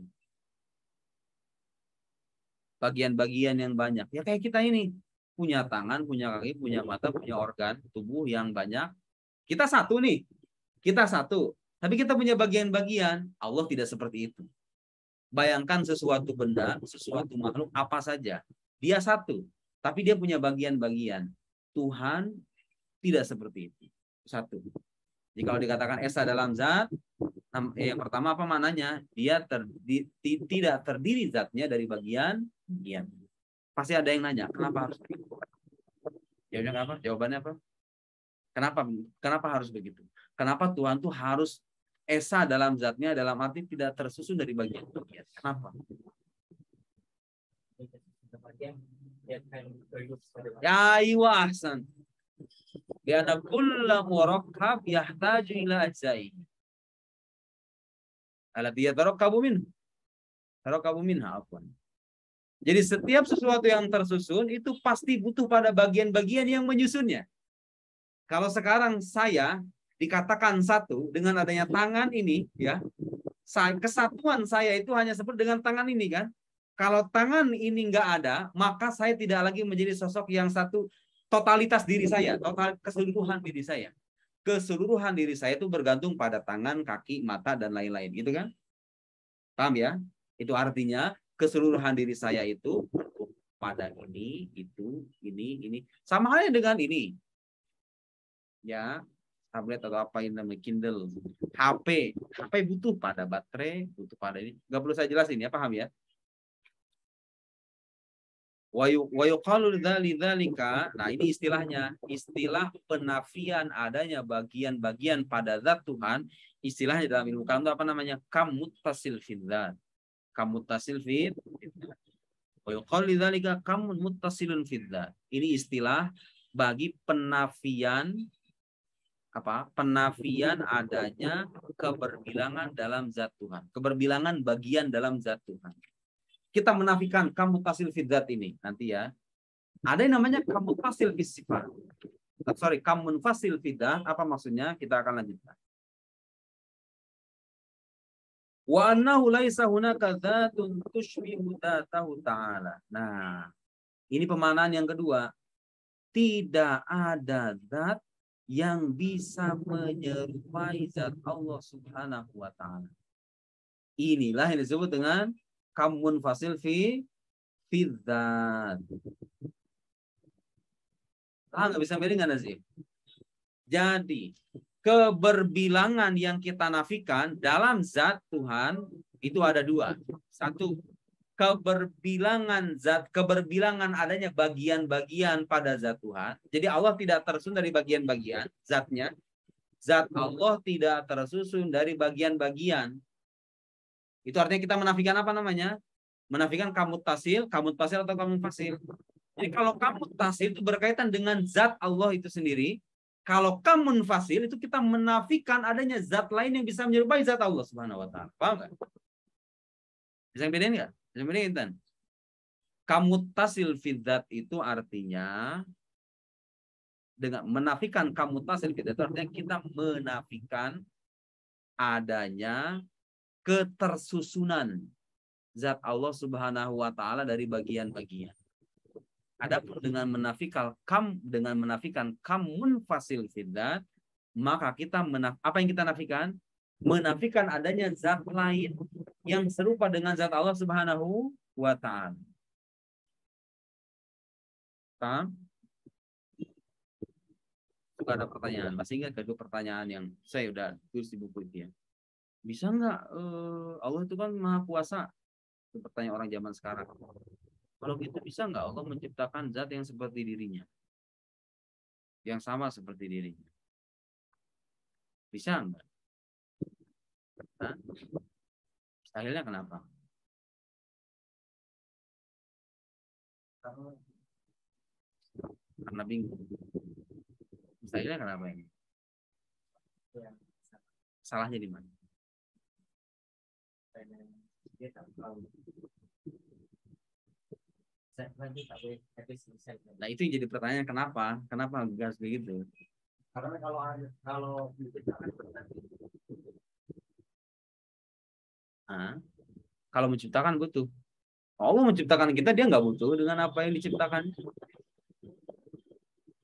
Bagian-bagian yang banyak. Ya kayak kita ini. Punya tangan, punya kaki, punya mata, punya organ tubuh yang banyak. Kita satu nih. Kita satu. Tapi kita punya bagian-bagian. Allah tidak seperti itu. Bayangkan sesuatu benda, sesuatu makhluk apa saja. Dia satu. Tapi dia punya bagian-bagian. Tuhan tidak seperti itu. Satu. Jadi kalau dikatakan esa dalam zat, yang pertama apa maknanya? Dia tidak terdiri zatnya dari bagian. Iya. Pasti ada yang nanya, kenapa harus begitu? Jawabnya apa? Jawabannya apa? Kenapa harus begitu? Kenapa Tuhan tuh harus esa dalam zatnya dalam arti tidak tersusun dari bagian-bagian? Kenapa? Ya, iya ahsan. Biana kullu murakkab yahtaju ila ajzai. Alladhi yatarakkabu minhu. Tarakkabu minha afwan. Jadi setiap sesuatu yang tersusun itu pasti butuh pada bagian-bagian yang menyusunnya. Kalau sekarang saya dikatakan satu dengan adanya tangan ini, ya, kesatuan saya itu hanya seperti dengan tangan ini kan. Kalau tangan ini nggak ada, maka saya tidak lagi menjadi sosok yang satu totalitas diri saya, total keseluruhan diri saya. Keseluruhan diri saya itu bergantung pada tangan, kaki, mata dan lain-lain, gitu kan? Paham ya? Itu artinya keseluruhan diri saya itu pada ini, itu, ini. Sama halnya dengan ini. Ya, tablet atau apa yang namanya Kindle. HP. HP butuh pada baterai, butuh pada ini. Nggak perlu saya jelasin ya, paham ya? Wa yuqalu lidzalika. Nah, ini istilahnya. Istilah penafian adanya bagian-bagian pada zat Tuhan. Istilahnya dalam ilmu kalam itu apa namanya? Kamuttasil fil dzat. Kamuttasil fil dzat. Ini istilah bagi penafian penafian adanya keberbilangan dalam zat Tuhan. Keberbilangan bagian dalam zat Tuhan. Kita menafikan kamutasil fidzat ini nanti ya. Ada yang namanya kamutasil fisifat. Kamunfasil fidzat apa maksudnya? Kita akan lanjutkan. Wa annahu laisa hunaka dzatun tushbihu dzatahu ta'ala. Nah, ini pemanaan yang kedua. Tidak ada zat yang bisa menyerupai zat Allah Subhanahu wa taala. Inilah yang disebut dengan kamun fasil fi dzat. Nggak bisa beda nggak sih? Jadi keberbilangan yang kita nafikan dalam zat Tuhan itu ada dua. Satu, keberbilangan adanya bagian-bagian pada zat Tuhan. Jadi Allah tidak tersusun dari bagian-bagian zatnya. Zat Allah tidak tersusun dari bagian-bagian. Itu artinya kita menafikan apa namanya? Menafikan kamutasil atau kamunfasil. Jadi kalau kamutasil itu berkaitan dengan zat Allah itu sendiri. Kalau kamunfasil itu kita menafikan adanya zat lain yang bisa menyerupai zat Allah Subhanahu wa taala. Paham nggak? Bisa bedain nggak? Bisa bedain kan? Kamutasil fidzat itu artinya dengan menafikan kamutasil fidzat itu artinya kita menafikan adanya ketersusunan zat Allah Subhanahu wa taala dari bagian-bagian. Adapun dengan menafikan kamun fasil fidzat, maka kita apa yang kita nafikan? Menafikan adanya zat lain yang serupa dengan zat Allah Subhanahu wa taala. Paham? Juga ada pertanyaan. Masih ingat kedua pertanyaan yang saya udah tulis di buku itu ya. Bisa nggak Allah itu kan maha kuasa? Itu pertanyaan orang zaman sekarang. Kalau gitu bisa nggak Allah menciptakan zat yang seperti dirinya? Yang sama seperti dirinya. Bisa enggak? Hah? Mustahilnya kenapa? Karena bingung. Mustahilnya kenapa ini? Salahnya di mana? Nah, itu yang jadi pertanyaan, kenapa? Kenapa gas begitu? Karena kalau kalau menciptakan butuh. Allah menciptakan kita, dia nggak butuh dengan apa yang diciptakan.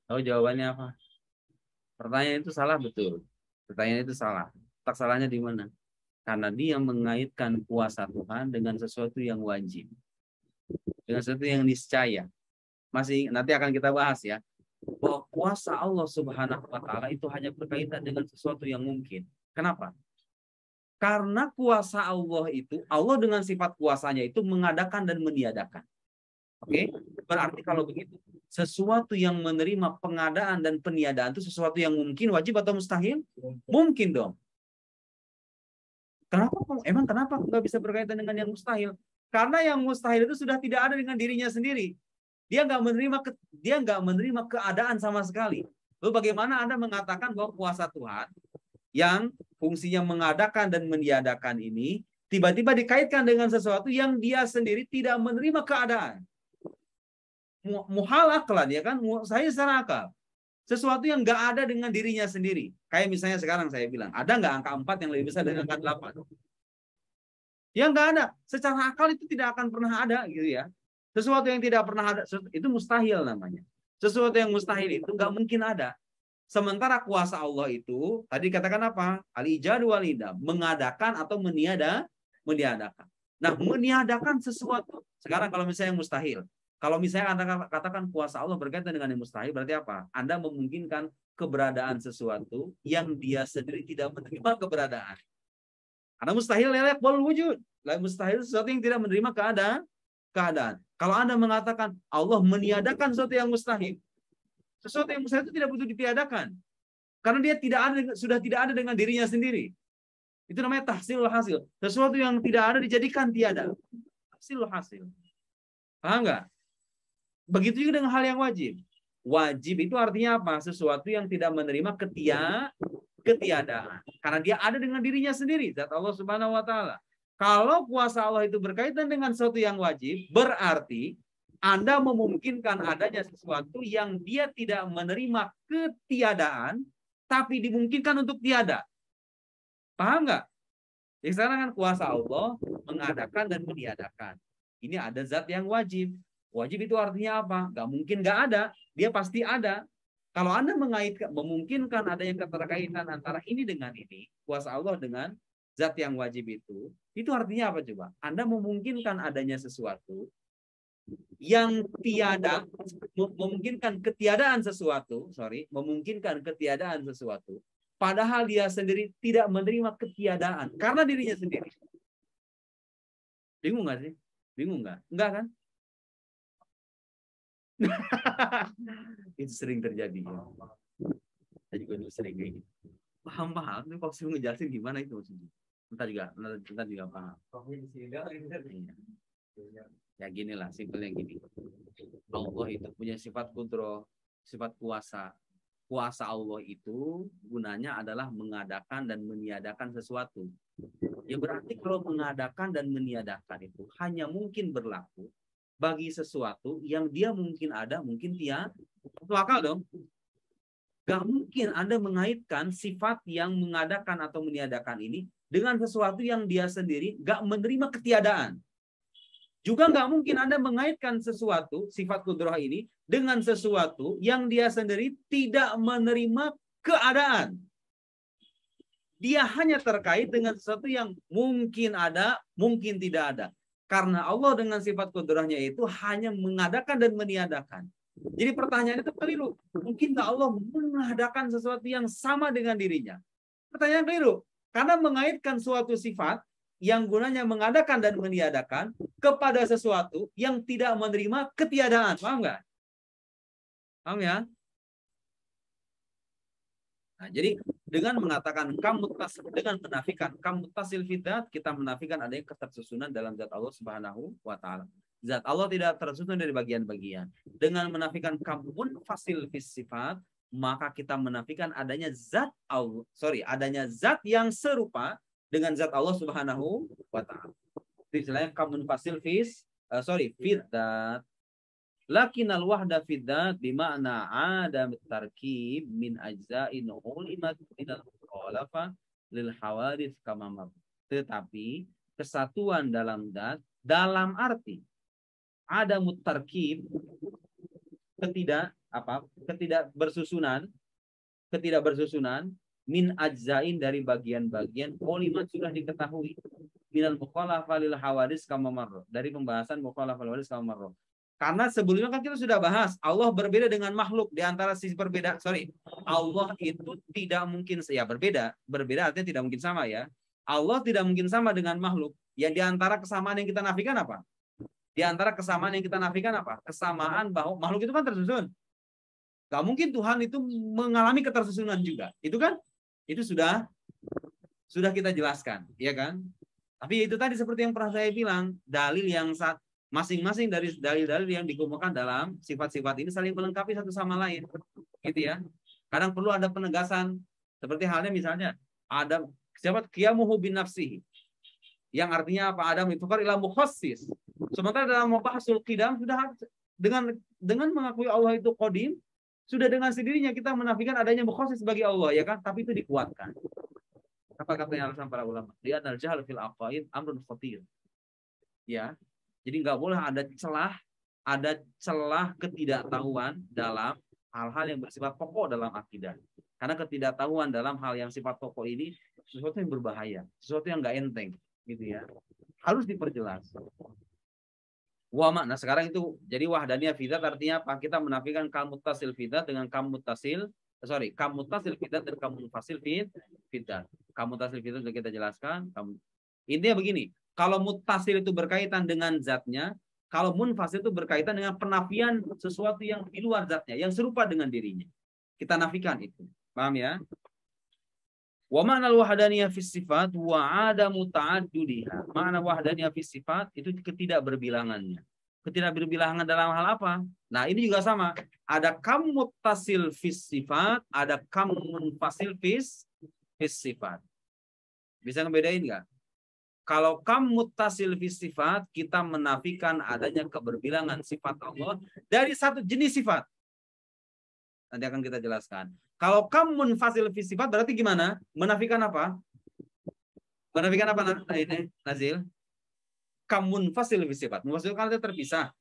Tahu jawabannya apa? Pertanyaan itu salah betul. Pertanyaan itu salah. Tak salahnya di mana? Karena dia mengaitkan kuasa Tuhan dengan sesuatu yang wajib. Dengan sesuatu yang niscaya. Masih nanti akan kita bahas ya. Bahwa kuasa Allah Subhanahu wa taala itu hanya berkaitan dengan sesuatu yang mungkin. Kenapa? Karena kuasa Allah itu, Allah dengan sifat kuasanya itu mengadakan dan meniadakan. Oke? Berarti kalau begitu, sesuatu yang menerima pengadaan dan peniadaan itu sesuatu yang mungkin, wajib atau mustahil? Mungkin dong. Kenapa? Emang kenapa nggak bisa berkaitan dengan yang mustahil? Karena yang mustahil itu sudah tidak ada dengan dirinya sendiri. Dia nggak menerima keadaan sama sekali. Lalu bagaimana Anda mengatakan bahwa kuasa Tuhan yang fungsinya mengadakan dan meniadakan ini tiba-tiba dikaitkan dengan sesuatu yang dia sendiri tidak menerima keadaan? Muhal aklan, ya kan? Saya secara akal. Sesuatu yang nggak ada dengan dirinya sendiri. Kayak misalnya sekarang saya bilang, ada nggak angka 4 yang lebih besar dari angka 8? Ya nggak ada. Secara akal itu tidak akan pernah ada gitu ya. Sesuatu yang tidak pernah ada, itu mustahil namanya. Sesuatu yang mustahil itu nggak mungkin ada. Sementara kuasa Allah itu, tadi katakan apa? Al-ijad wal idam, mengadakan atau meniadakan. Nah, meniadakan sesuatu. Sekarang kalau misalnya yang mustahil, kalau misalnya Anda katakan kuasa Allah berkaitan dengan yang mustahil, berarti apa? Anda memungkinkan keberadaan sesuatu yang dia sendiri tidak menerima keberadaan. Karena mustahil lelek bol wujud. Mustahil sesuatu yang tidak menerima keadaan. Kalau Anda mengatakan Allah meniadakan sesuatu yang mustahil, sesuatu yang mustahil itu tidak butuh ditiadakan. Karena dia sudah tidak ada dengan dirinya sendiri. Itu namanya tahsilul hasil. Sesuatu yang tidak ada dijadikan tiada. Tahsilul hasil. Paham nggak? Begitu juga dengan hal yang wajib. Wajib itu artinya apa? Sesuatu yang tidak menerima ketiadaan. Karena dia ada dengan dirinya sendiri. Zat Allah Subhanahu wa taala. Kalau kuasa Allah itu berkaitan dengan sesuatu yang wajib, berarti Anda memungkinkan adanya sesuatu yang dia tidak menerima ketiadaan, tapi dimungkinkan untuk tiada. Paham nggak? Jadi sekarang kan kuasa Allah mengadakan dan meniadakan. Ini ada zat yang wajib. Wajib itu artinya apa? Nggak mungkin nggak ada. Dia pasti ada. Kalau Anda memungkinkan ada yang keterkaitan antara ini dengan ini, kuasa Allah dengan zat yang wajib itu artinya apa coba? Anda memungkinkan adanya sesuatu yang tiada, memungkinkan ketiadaan sesuatu, memungkinkan ketiadaan sesuatu, padahal dia sendiri tidak menerima ketiadaan karena dirinya sendiri. Bingung nggak sih? Bingung nggak? Enggak kan? Itu sering terjadi. Ya. Saya juga dulu sering kayak gitu. Paham. Ini kalau saya ngejelasin gimana itu maksudnya. Entar juga paham. Ya gini lah, simpelnya gini. Allah itu punya sifat kudro, sifat kuasa. Kuasa Allah itu gunanya adalah mengadakan dan meniadakan sesuatu. Ya berarti kalau mengadakan dan meniadakan itu hanya mungkin berlaku bagi sesuatu yang dia mungkin ada, mungkin tiada. Itu akal dong. Gak mungkin Anda mengaitkan sifat yang mengadakan atau meniadakan ini dengan sesuatu yang dia sendiri gak menerima ketiadaan. Juga nggak mungkin Anda mengaitkan sesuatu, sifat kudrah ini, dengan sesuatu yang dia sendiri tidak menerima keadaan. Dia hanya terkait dengan sesuatu yang mungkin ada, mungkin tidak ada. Karena Allah dengan sifat kudrahnya itu hanya mengadakan dan meniadakan. Jadi pertanyaan itu keliru. Mungkinkah Allah mengadakan sesuatu yang sama dengan dirinya? Pertanyaan keliru. Karena mengaitkan suatu sifat yang gunanya mengadakan dan meniadakan kepada sesuatu yang tidak menerima ketiadaan. Paham nggak? Paham ya? Nah, jadi Dengan mengatakan dengan menafikan kamuttasil fidat, kita menafikan adanya ketersusunan dalam zat Allah Subhanahu wa taala. Zat Allah tidak tersusun dari bagian-bagian. Dengan menafikan munfasil fis sifat, maka kita menafikan adanya adanya zat yang serupa dengan zat Allah Subhanahu wa taala. Istilahnya munfasil fidat. Lakinnal wahda fidat bima'na adam tarkib min ajza'in ulimat minal mukhalafa lil hawadits kama. Tetapi kesatuan dalam zat dalam arti ada mutarkib, ketidak bersusunan min ajzain dari bagian-bagian ulimat sudah diketahui minal mukhalafa lil hawadits kama marra, dari pembahasan mukhalafa lil hawadits kama marra. Karena sebelumnya kan kita sudah bahas Allah berbeda dengan makhluk di antara sisi berbeda. Allah itu tidak mungkin berbeda artinya tidak mungkin sama ya. Allah tidak mungkin sama dengan makhluk. Yang di antara kesamaan yang kita nafikan apa? Di antara kesamaan yang kita nafikan apa? Kesamaan bahwa makhluk itu kan tersusun. Gak mungkin Tuhan itu mengalami ketersusunan juga. Itu kan? Itu sudah kita jelaskan, ya kan? Tapi itu tadi seperti yang pernah saya bilang, dalil yang masing-masing dari dalil-dalil yang dikumpulkan dalam sifat-sifat ini saling melengkapi satu sama lain, gitu ya. Kadang perlu ada penegasan, seperti halnya misalnya Adam qiyamuhu bin nafsihi, yang artinya apa? Adam itu kan ilah mukhassis. Sementara dalam mubahasul qidam sudah dengan mengakui Allah itu qadim, sudah dengan sendirinya kita menafikan adanya mukhassis bagi Allah, ya kan? Tapi itu dikuatkan. Apa katanya alasan para ulama? Li'anal jahl fil aqaid amrun khatir. Ya. Jadi nggak boleh ada celah ketidaktahuan dalam hal-hal yang bersifat pokok dalam akidah. Karena ketidaktahuan dalam hal yang sifat pokok ini sesuatu yang berbahaya, sesuatu yang nggak enteng, gitu ya. Harus diperjelas. Nah sekarang itu jadi wahdaniyah fidat artinya apa? Kita menafikan kamuttasil fidat dengan kamuttasil fidat dan kamunfasil fidat. Kamuttasil fidat sudah kita jelaskan. Intinya begini. Kalau muttasil itu berkaitan dengan zatnya, kalau munfasil itu berkaitan dengan penafian sesuatu yang di luar zatnya, yang serupa dengan dirinya. Kita nafikan itu. Paham ya? Wa ma'nal wahdaniyah fis sifat wa adamu ta'addudiha. Makna wahdaniyah fis sifat itu ketidakberbilangannya. Ketidakberbilangan dalam hal apa? Nah, ini juga sama. Ada kam muttasil fis sifat, ada kam munfasil fis sifat. Bisa ngebedain enggak? Kalau kam muttasil fis sifat, kita menafikan adanya keberbilangan sifat Allah dari satu jenis sifat. Nanti akan kita jelaskan. Kalau kam munfasil fis sifat berarti gimana? Menafikan apa? Menafikan apa ini, Nazil? Kam munfasil fis sifat. Munfasil kan terpisah.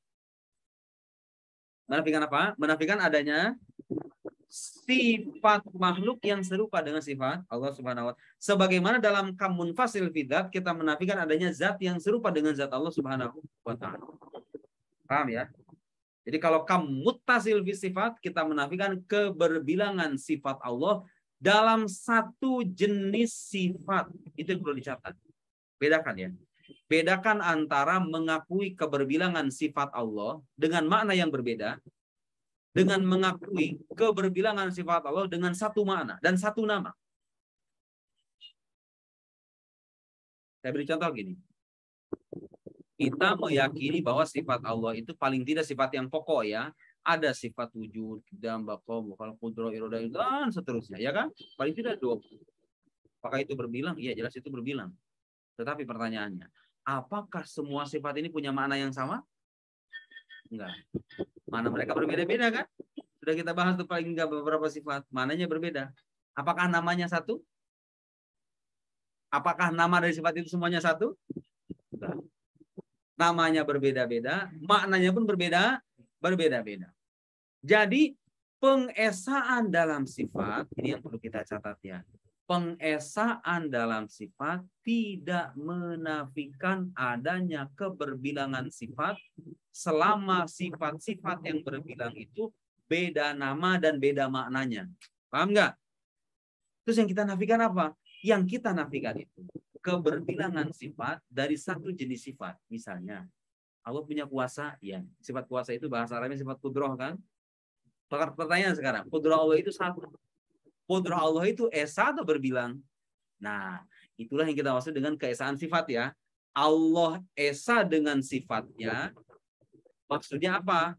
Menafikan apa? Menafikan adanya sifat makhluk yang serupa dengan sifat Allah Subhanahu wa taala. Sebagaimana dalam kamun fasil fidat kita menafikan adanya zat yang serupa dengan zat Allah Subhanahu wa taala. Paham ya? Jadi kalau muttasil fi sifat kita menafikan keberbilangan sifat Allah dalam satu jenis sifat. Itu yang perlu dicatat. Bedakan ya. Bedakan antara mengakui keberbilangan sifat Allah dengan makna yang berbeda dengan mengakui keberbilangan sifat Allah dengan satu makna dan satu nama. Saya beri contoh gini. Kita meyakini bahwa sifat Allah itu paling tidak sifat yang pokok ya. Ada sifat wujud, qidam, baqa, mukhal, qudrah, iradah, dan seterusnya. Ya kan? Paling tidak 20. Apakah itu berbilang? Iya, jelas itu berbilang. Tetapi pertanyaannya, apakah semua sifat ini punya makna yang sama? Enggak. Mana mereka berbeda-beda kan? Sudah kita bahas tuh paling enggak beberapa sifat. Mananya berbeda. Apakah namanya satu? Apakah nama dari sifat itu semuanya satu? Enggak. Namanya berbeda-beda, maknanya pun berbeda-beda. Jadi pengesaan dalam sifat, ini yang perlu kita catat ya. Pengesaan dalam sifat tidak menafikan adanya keberbilangan sifat selama sifat-sifat yang berbilang itu beda nama dan beda maknanya. Paham nggak? Terus yang kita nafikan apa? Yang kita nafikan itu keberbilangan sifat dari satu jenis sifat. Misalnya, Allah punya kuasa, ya. Sifat kuasa itu bahasa Arabnya sifat kudroh kan? Pertanyaan sekarang, kudroh Allah itu satu. Qudrah Allah itu esa atau berbilang? Nah, itulah yang kita maksud dengan keesaan sifat ya. Allah esa dengan sifatnya. Maksudnya apa?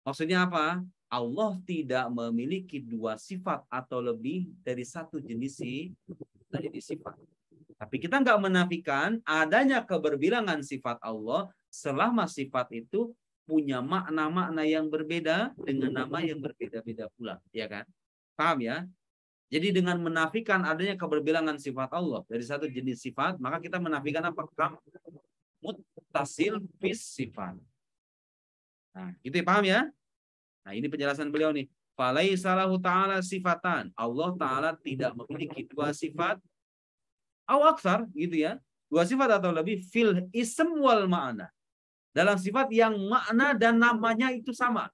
Maksudnya apa? Allah tidak memiliki dua sifat atau lebih dari satu jenis sifat. Tapi kita nggak menafikan adanya keberbilangan sifat Allah selama sifat itu punya makna-makna yang berbeda dengan nama yang berbeda-beda pula, ya kan? Paham ya? Jadi dengan menafikan adanya keberbilangan sifat Allah dari satu jenis sifat, maka kita menafikan apa? Muttasil fis sifat. Nah, itu paham ya? Nah, ini penjelasan beliau nih. Falaisalahu ta'ala sifatan. Allah Ta'ala tidak memiliki dua sifat. Au aksar, gitu ya. Dua sifat atau lebih. Fil ism wal ma'ana. Dalam sifat yang makna dan namanya itu sama.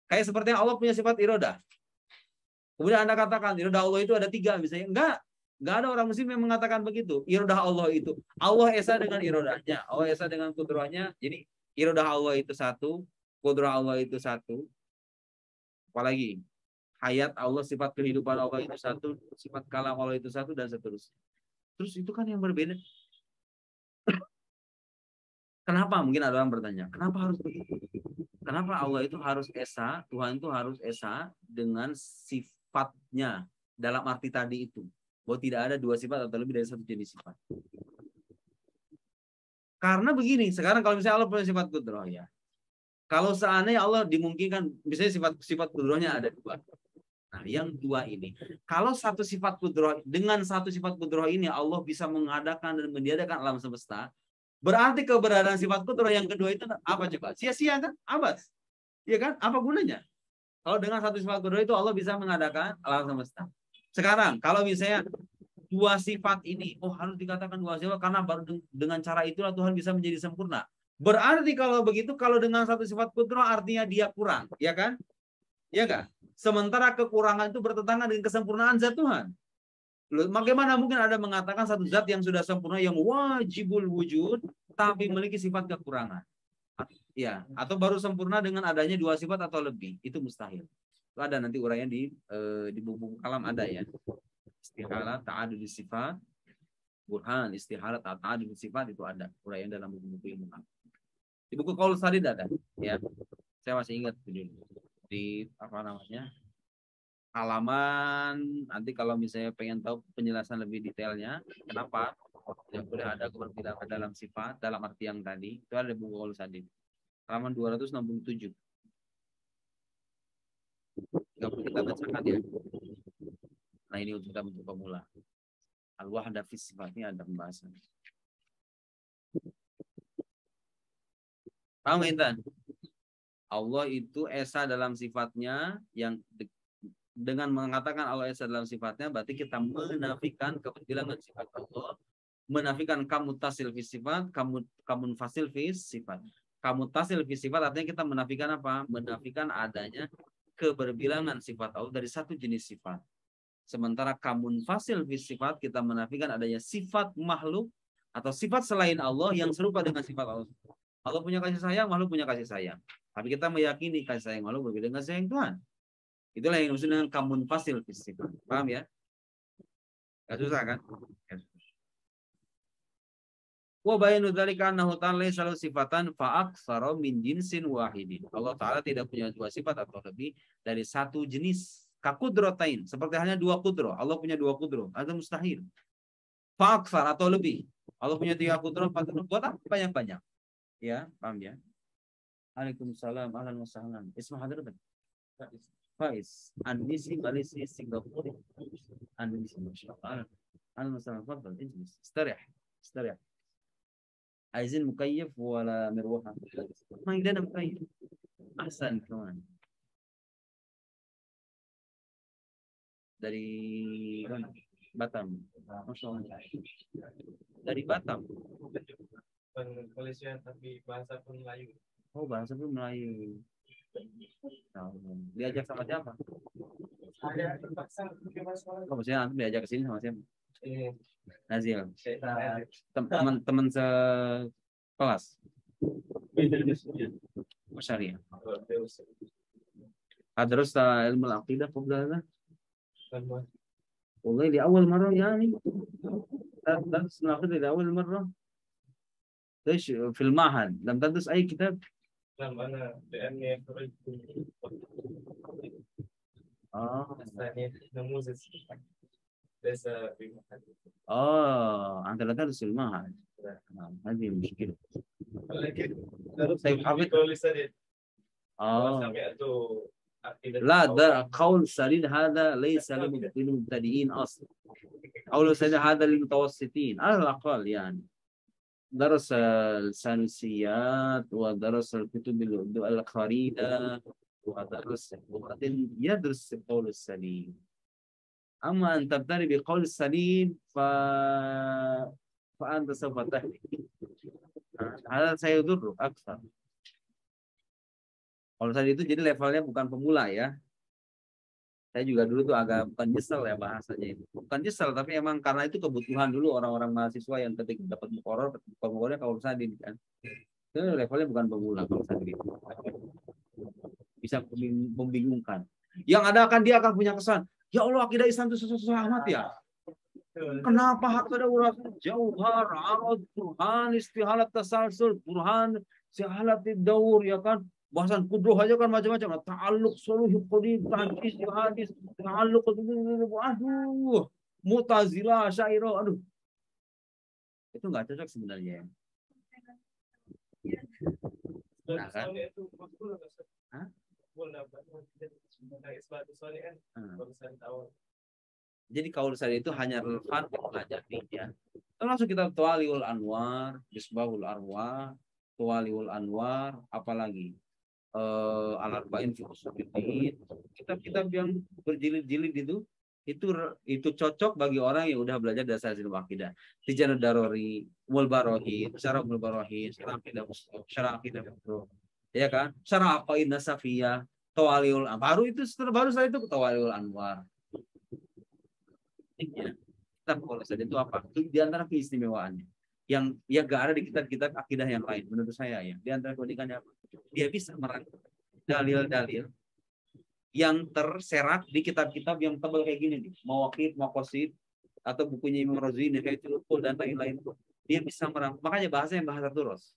Kayak seperti Allah punya sifat irodah. Kemudian Anda katakan, irodah Allah itu ada tiga misalnya. Enggak ada orang muslim yang mengatakan begitu. Irodah Allah itu. Allah esa dengan irodahnya. Allah esa dengan kudrahnya. Jadi irodah Allah itu satu. Kudrah Allah itu satu. Apalagi hayat Allah, sifat kehidupan Allah itu satu, sifat kalam Allah itu satu, dan seterusnya. Terus itu kan yang berbeda. Kenapa? Mungkin ada orang bertanya, kenapa harus begitu? Kenapa Allah itu harus esa, Tuhan itu harus esa dengan sifatnya dalam arti tadi itu? Bahwa tidak ada dua sifat atau lebih dari satu jenis sifat. Karena begini, sekarang kalau misalnya Allah punya sifat kudrah ya. Kalau seandainya Allah dimungkinkan, misalnya sifat kudrohnya ada dua. Nah, yang dua ini, kalau satu sifat kudroh, dengan satu sifat kudroh ini Allah bisa mengadakan dan meniadakan alam semesta, berarti keberadaan sifat kudroh yang kedua itu apa coba? Sia-sia kan? Abas. Iya kan? Apa gunanya? Kalau dengan satu sifat kudroh itu Allah bisa mengadakan alam semesta. Sekarang, kalau misalnya dua sifat ini, harus dikatakan dua sifat karena baru dengan cara itulah Tuhan bisa menjadi sempurna. Berarti kalau begitu, kalau dengan satu sifat kudroh artinya dia kurang, ya kan? Ya kan? Sementara kekurangan itu bertentangan dengan kesempurnaan zat Tuhan. Bagaimana mungkin ada mengatakan satu zat yang sudah sempurna, yang wajibul wujud, tapi memiliki sifat kekurangan? Ya, atau baru sempurna dengan adanya dua sifat atau lebih? Itu mustahil. Itu ada nanti uraian di buku kalam ada ya. Istihalah ta'adud sifat, burhan istihalah ta'adud sifat itu ada uraian dalam buku-buku ilmu. Di buku Qaul Sadid ada, ya. Saya masih ingat di apa namanya? Halaman, nanti kalau misalnya pengen tahu penjelasan lebih detailnya, kenapa yang boleh ada keberbilangan dalam sifat, dalam arti yang tadi, itu ada di buku Qaul Sadid. Halaman 267. Nggak perlu kita bacakan ya. Nah, ini untuk kita untuk pemula. Al-wahdah fi sifatnya ada pembahasan. Paham Intan? Allah itu esa dalam sifatnya, yang dengan mengatakan Allah esa dalam sifatnya berarti kita menafikan keberbilangan sifat Allah, menafikan kamu tasil fi sifat, kamu fasil fi sifat. Kamu tasil fi sifat artinya kita menafikan apa? Menafikan adanya keberbilangan sifat Allah dari satu jenis sifat. Sementara kamu fasil fi sifat kita menafikan adanya sifat makhluk atau sifat selain Allah yang serupa dengan sifat Allah. Allah punya kasih sayang, makhluk punya kasih sayang. Tapi kita meyakini kasih sayang makhluk berbeda dengan sayang Tuhan. Itulah yang disebut dengan kamun fasil fisifat. Paham ya? Gak susah kan? Wa bayanu dzalika annahu ta'ala laysa lahu sifatan fa aktsara min jinsin wahidin. Allah Ta'ala tidak punya dua sifat atau lebih dari satu jenis. Kakudratain, seperti hanya dua kudroh. Allah punya dua kudroh, ada mustahil. Fa aktsar atau lebih. Allah punya tiga kudroh, empat kudroh, buat apa banyak-banyak? Ya, paham ya? Waalaikumsalam, ahlan wa sahlan. Isma hadratak? Faiz. Andisi, Malaysia, Singapura. Andisi, masyaallah. Ahlan wa sahlan. Fadhal, ijlis. Istarih. عايزين مكيف ولا مروحة؟ ما عندنا مكيف. أحسن كمان. Dari mana? Batam. Masya Allah. Dari Batam. Malaysia tapi bahasa pun Melayu. Oh, bahasa pun Melayu. Diajak sama siapa? Ada terpaksa. Oh, maksudnya antum diajak ke sini sama siapa? Nazil. Nah, Teman sekelas. Syariah. Hadrus ilmu al-aqidah qabla. والله لأول مرة يعني درس ناخذ لأول مرة. ليش في المعهد لم تدرس أي كتاب؟ نعم أنا لأني خرجت آه الثاني نموذج ليس بمحل. أنت لا تدرس في المعهد. هذه المشكلة. ولكن طيب حفظت. قول سديد آه وسمعت عقيدة لا، ده قول سديد هذا ليس للمبتدئين أصلا. قول سديد هذا للمتوسطين على الأقل يعني. درس السانسيات ودرس الكتب الخريدة ودرس، وبعدين يدرس القول السليم. أما أن تبتدي بقول السليم فأنت سوف تهلك. هذا سيضر أكثر. Kalau tadi itu jadi levelnya bukan pemula ya. Saya juga dulu tuh agak bukan nyesel ya bahasanya itu. Bukan nyesel, tapi emang karena itu kebutuhan dulu orang-orang mahasiswa yang ketika dapat mukorornya kalau sadin kan. Itu levelnya bukan pemula kalau sadin itu. Bisa membingungkan. Yang ada akan dia akan punya kesan, ya Allah akidah Islam itu susah amat ya. Kenapa hak ada urasan jauhar, arad, Burhan, istihalat tasalsul, Burhan, istihalat daur ya kan. Bahasan kudroh aja kan macam-macam. Ta'alluq suluh qadim, hadis, hadis, ta'alluq aduh, Mu'tazilah, Asy'ariyah, aduh. Itu enggak cocok sebenarnya. Nah, kan? Hah? Jadi kaul saya itu hanya relevan mempelajari ya. Termasuk kita Tuwaliul Anwar, Misbahul Arwah, Tuwaliul Anwar, apalagi Al-Arba'in fi Ushuluddin, kitab-kitab yang berjilid-jilid itu cocok bagi orang yang udah belajar dasar ilmu akidah. Tijanud Darori, Mulbarohin, Syarah Mulbarohin, Syarah Akidah, ya kan? Syarah Aqaid Nasafiyah, Tawaliul baru itu baru setelah itu Tawaliul Anwar. Ya. Kitab kalau saja itu apa? Itu di antara keistimewaannya yang ya gak ada di kitab-kitab akidah yang lain menurut saya ya. Di antara keunikannya apa? Dia bisa merangkum dalil-dalil yang terserat di kitab-kitab yang tebal kayak gini nih, Mawaqit, Maqasid atau bukunya Imam Razi, Nihayatul Uqul dan lain-lain. Dia bisa merangkum. Makanya bahasanya bahasa turus.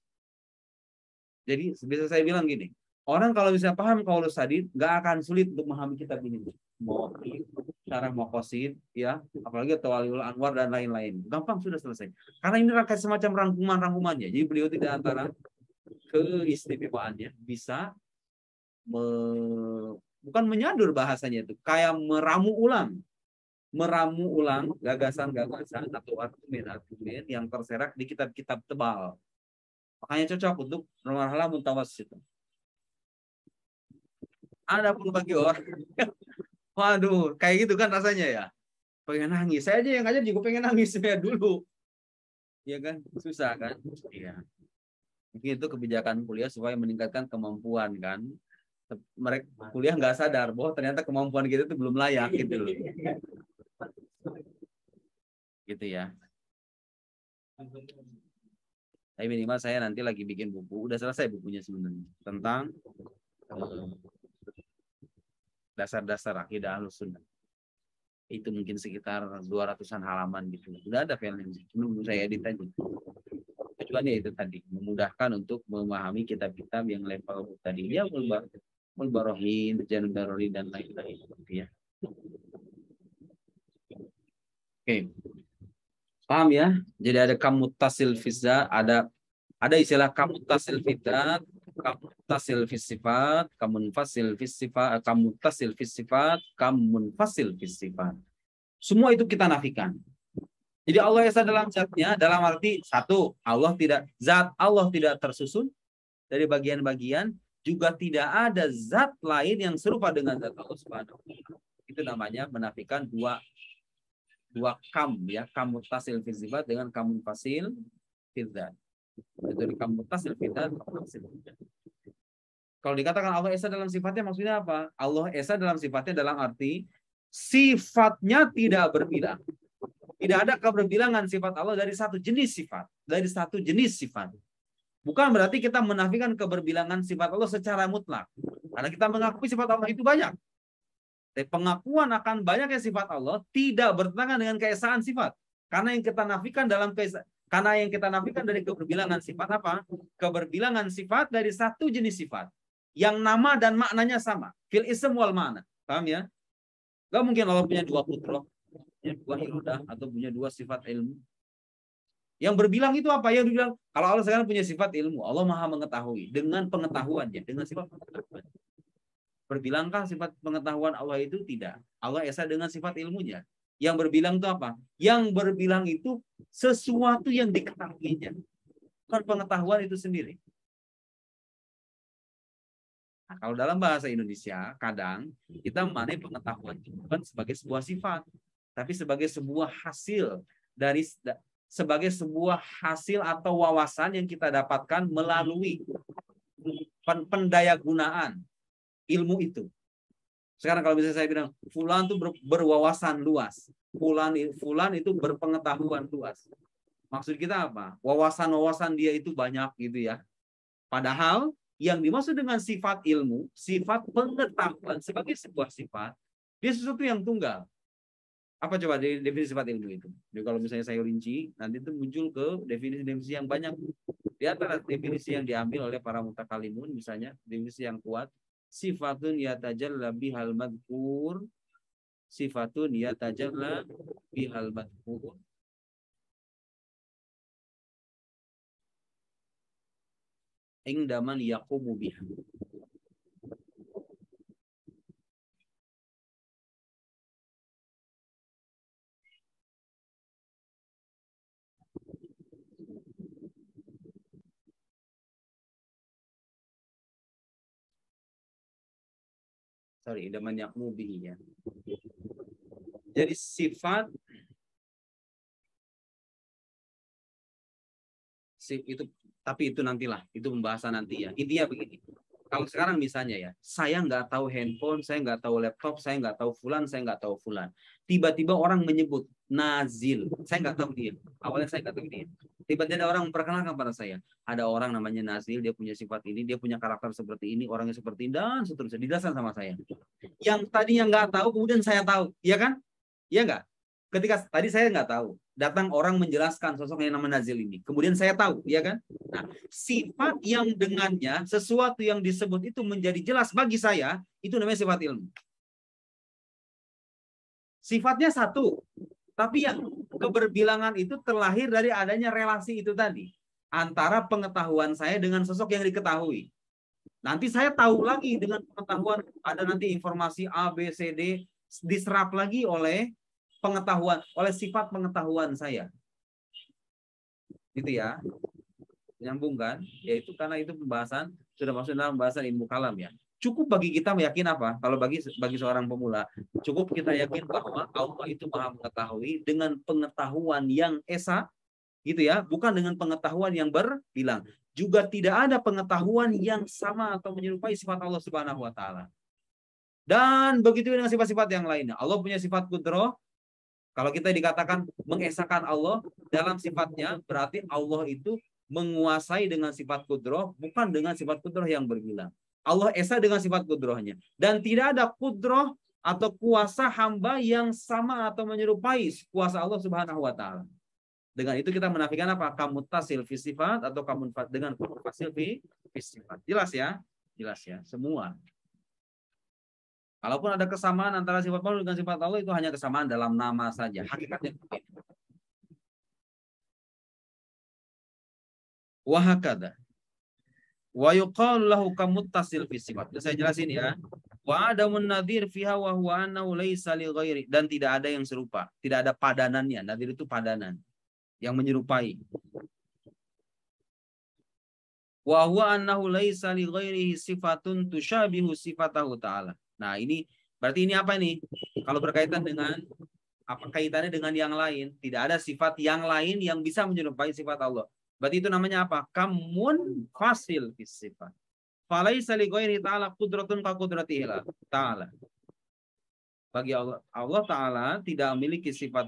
Jadi bisa saya bilang gini, orang kalau bisa paham qaulus sadid nggak akan sulit untuk memahami kitab ini. Mawaqit, Syarah Maqasid, ya, apalagi Tawaliul Anwar dan lain-lain. Gampang sudah selesai. Karena ini rangkaian semacam rangkuman-rangkumannya. Jadi beliau tidak antara keistimewaannya bisa bukan menyadur bahasanya itu, kayak meramu ulang gagasan-gagasan atau argumen yang terserak di kitab-kitab tebal. Makanya cocok untuk marhalah mutawassit. Adapun bagi orang waduh, kayak gitu kan rasanya ya. Pengen nangis. Saya aja yang ngajar juga pengen nangis saya dulu. Iya kan? Susah kan? Iya. Mungkin itu kebijakan kuliah supaya meningkatkan kemampuan kan. Mereka kuliah nggak sadar bahwa ternyata kemampuan kita itu belum layak gitu loh. Gitu ya. Tapi minimal saya nanti lagi bikin buku. Udah selesai bukunya sebenarnya. Tentang dasar-dasar akidah Ahlussunnah. Itu mungkin sekitar 200-an halaman gitu. Sudah ada filenya. Belum saya edit aja. Tujuannya itu tadi, memudahkan untuk memahami kitab-kitab yang level tadi. Ya, Mulbarohin, Tijanud Darori dan lain-lain gitu ya. Oke. Paham ya? Jadi ada kamuttasil fizat, ada istilah kamuttasil fidat, kamuttasil fisifat, kamunfasil fisifat, kamuttasil fisifat, kamunfasil fisifat. Semua itu kita nafikan. Jadi Allah Esa dalam zatnya, dalam arti satu, zat Allah tidak tersusun dari bagian-bagian, juga tidak ada zat lain yang serupa dengan zat Allah Subhanahu wa Ta'ala. Itu namanya menafikan dua kam ya, kamuttasil fisifat dengan kamunfasil fidzat. Itu kamuttasil fidzat, kamunfasil fidzat. Kalau dikatakan Allah Esa dalam sifatnya maksudnya apa? Allah Esa dalam sifatnya dalam arti sifatnya tidak berbilang. Tidak ada keberbilangan sifat Allah dari satu jenis sifat. Bukan berarti kita menafikan keberbilangan sifat Allah secara mutlak. Karena kita mengakui sifat Allah itu banyak. Tapi pengakuan akan banyaknya sifat Allah tidak bertentangan dengan keesaan sifat. Karena yang kita nafikan dari keberbilangan sifat apa? Keberbilangan sifat dari satu jenis sifat yang nama dan maknanya sama. Fil ism wal ma'na. Paham ya? Gak mungkin Allah punya dua putra, punya dua irodah, atau punya dua sifat ilmu. Yang berbilang itu apa? Yang dibilang, kalau Allah sekarang punya sifat ilmu, Allah maha mengetahui. Dengan pengetahuannya, dengan sifat pengetahuan. Berbilangkah sifat pengetahuan Allah itu? Tidak. Allah esa dengan sifat ilmunya. Yang berbilang itu apa? Yang berbilang itu sesuatu yang diketahuinya. Bukan pengetahuan itu sendiri. Nah, kalau dalam bahasa Indonesia, kadang kita memaknai pengetahuan bukan sebagai sebuah sifat, tapi sebagai sebuah hasil sebagai sebuah hasil atau wawasan yang kita dapatkan melalui pendayagunaan ilmu itu. Sekarang kalau misalnya saya bilang fulan itu berwawasan luas, fulan itu berpengetahuan luas. Maksud kita apa? Wawasan-wawasan dia itu banyak gitu ya. Padahal yang dimaksud dengan sifat ilmu, sifat pengetahuan sebagai sebuah sifat, dia sesuatu yang tunggal. Apa coba definisi sifat ilmu itu? Jadi kalau misalnya saya rinci, nanti itu muncul ke definisi-definisi yang banyak. Di antara definisi yang diambil oleh para mutakalimun, misalnya definisi yang kuat, sifatun yatajalla bihal madkur, sifatun yatajalla bihal madkur. Ingdaman yaqumu biha. Sorry, ingdaman yaqumu bihi ya. Jadi sifat itu, tapi itu nantilah, itu pembahasan nanti ya. Intinya begini, kalau sekarang misalnya ya, saya nggak tahu handphone, saya nggak tahu laptop, saya nggak tahu fulan, saya nggak tahu fulan. Tiba-tiba orang menyebut Nazil, saya nggak tahu dia. Awalnya saya nggak tahu dia. Tiba-tiba orang memperkenalkan pada saya, ada orang namanya Nazil, dia punya sifat ini, dia punya karakter seperti ini, orangnya seperti ini, dan seterusnya. Dijelaskan sama saya. Yang tadinya nggak tahu, kemudian saya tahu, iya kan? Iya nggak? Ketika tadi saya nggak tahu, datang orang menjelaskan sosok yang nama Nazil ini. Kemudian saya tahu, ya kan? Nah, sifat yang dengannya, sesuatu yang disebut itu menjadi jelas bagi saya, itu namanya sifat ilmu. Sifatnya satu, tapi yang keberbilangan itu terlahir dari adanya relasi itu tadi. Antara pengetahuan saya dengan sosok yang diketahui. Nanti saya tahu lagi dengan pengetahuan, ada nanti informasi A, B, C, D, diserap lagi oleh pengetahuan, oleh sifat pengetahuan saya. Gitu ya. Nyambung kan? Yaitu karena itu pembahasan sudah masuk dalam pembahasan ilmu kalam ya. Cukup bagi kita meyakin apa? Kalau bagi seorang pemula, cukup kita yakin bahwa Allah itu Maha mengetahui dengan pengetahuan yang esa, gitu ya, bukan dengan pengetahuan yang berbilang. Juga tidak ada pengetahuan yang sama atau menyerupai sifat Allah Subhanahu wa taala. Dan begitu dengan sifat-sifat yang lainnya. Allah punya sifat qudrah. Kalau kita dikatakan mengesahkan Allah dalam sifatnya, berarti Allah itu menguasai dengan sifat qudrah, bukan dengan sifat qudrah yang berbilang. Allah esa dengan sifat qudrahnya. Dan tidak ada qudrah atau kuasa hamba yang sama atau menyerupai kuasa Allah Subhanahu wa taala. Dengan itu kita menafikan apa? Kamuttasil fi sifat atau dengan fasil fi sifat. Jelas ya? Jelas ya, semua. Kalaupun ada kesamaan antara sifat Allah dengan sifat Allah, itu hanya kesamaan dalam nama saja. Hakikatnya berbeda. Wahakada. Wa yuqalu lahu kamuttasil fi sifat. Saya jelasin ya. Wa adamun nadhir fiha wa huwa annahu laisa li ghairi, dan tidak ada yang serupa, tidak ada padanannya. Nadhir itu padanan yang menyerupai. Wa huwa annahu laisa li ghairihi sifatun tushabihu sifatahu ta'ala. Nah, ini berarti ini apa nih? Kalau berkaitan dengan apa kaitannya dengan yang lain? Tidak ada sifat yang lain yang bisa menyerupai sifat Allah. Berarti itu namanya apa? Kamun fasil fis sifat. Falaisa li ghairi ta'ala qudratun ka qudratihi ta'ala. Bagi Allah Ta'ala tidak memiliki sifat,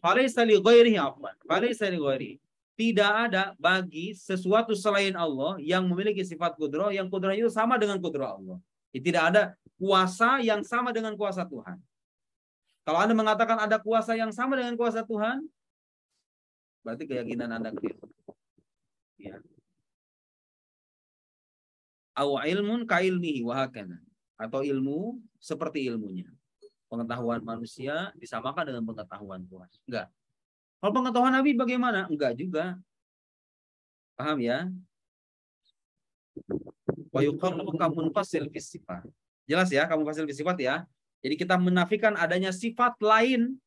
falaisa li ghairihi afwan. Falaisa li ghairihi. Tidak ada bagi sesuatu selain Allah yang memiliki sifat qudrah yang qudrahnya itu sama dengan qudrah Allah. Tidak ada kuasa yang sama dengan kuasa Tuhan. Kalau Anda mengatakan ada kuasa yang sama dengan kuasa Tuhan, berarti keyakinan Anda keliru. Ya. Aw ilmun ka ilmihi wa hakana. Atau ilmu seperti ilmunya. Pengetahuan manusia disamakan dengan pengetahuan Tuhan. Enggak. Kalau pengetahuan Nabi bagaimana? Enggak juga. Paham ya? Wa yuqarru kamun fasil fis sifat. Jelas ya, kamu fasil fis sifat ya. Jadi kita menafikan adanya sifat lain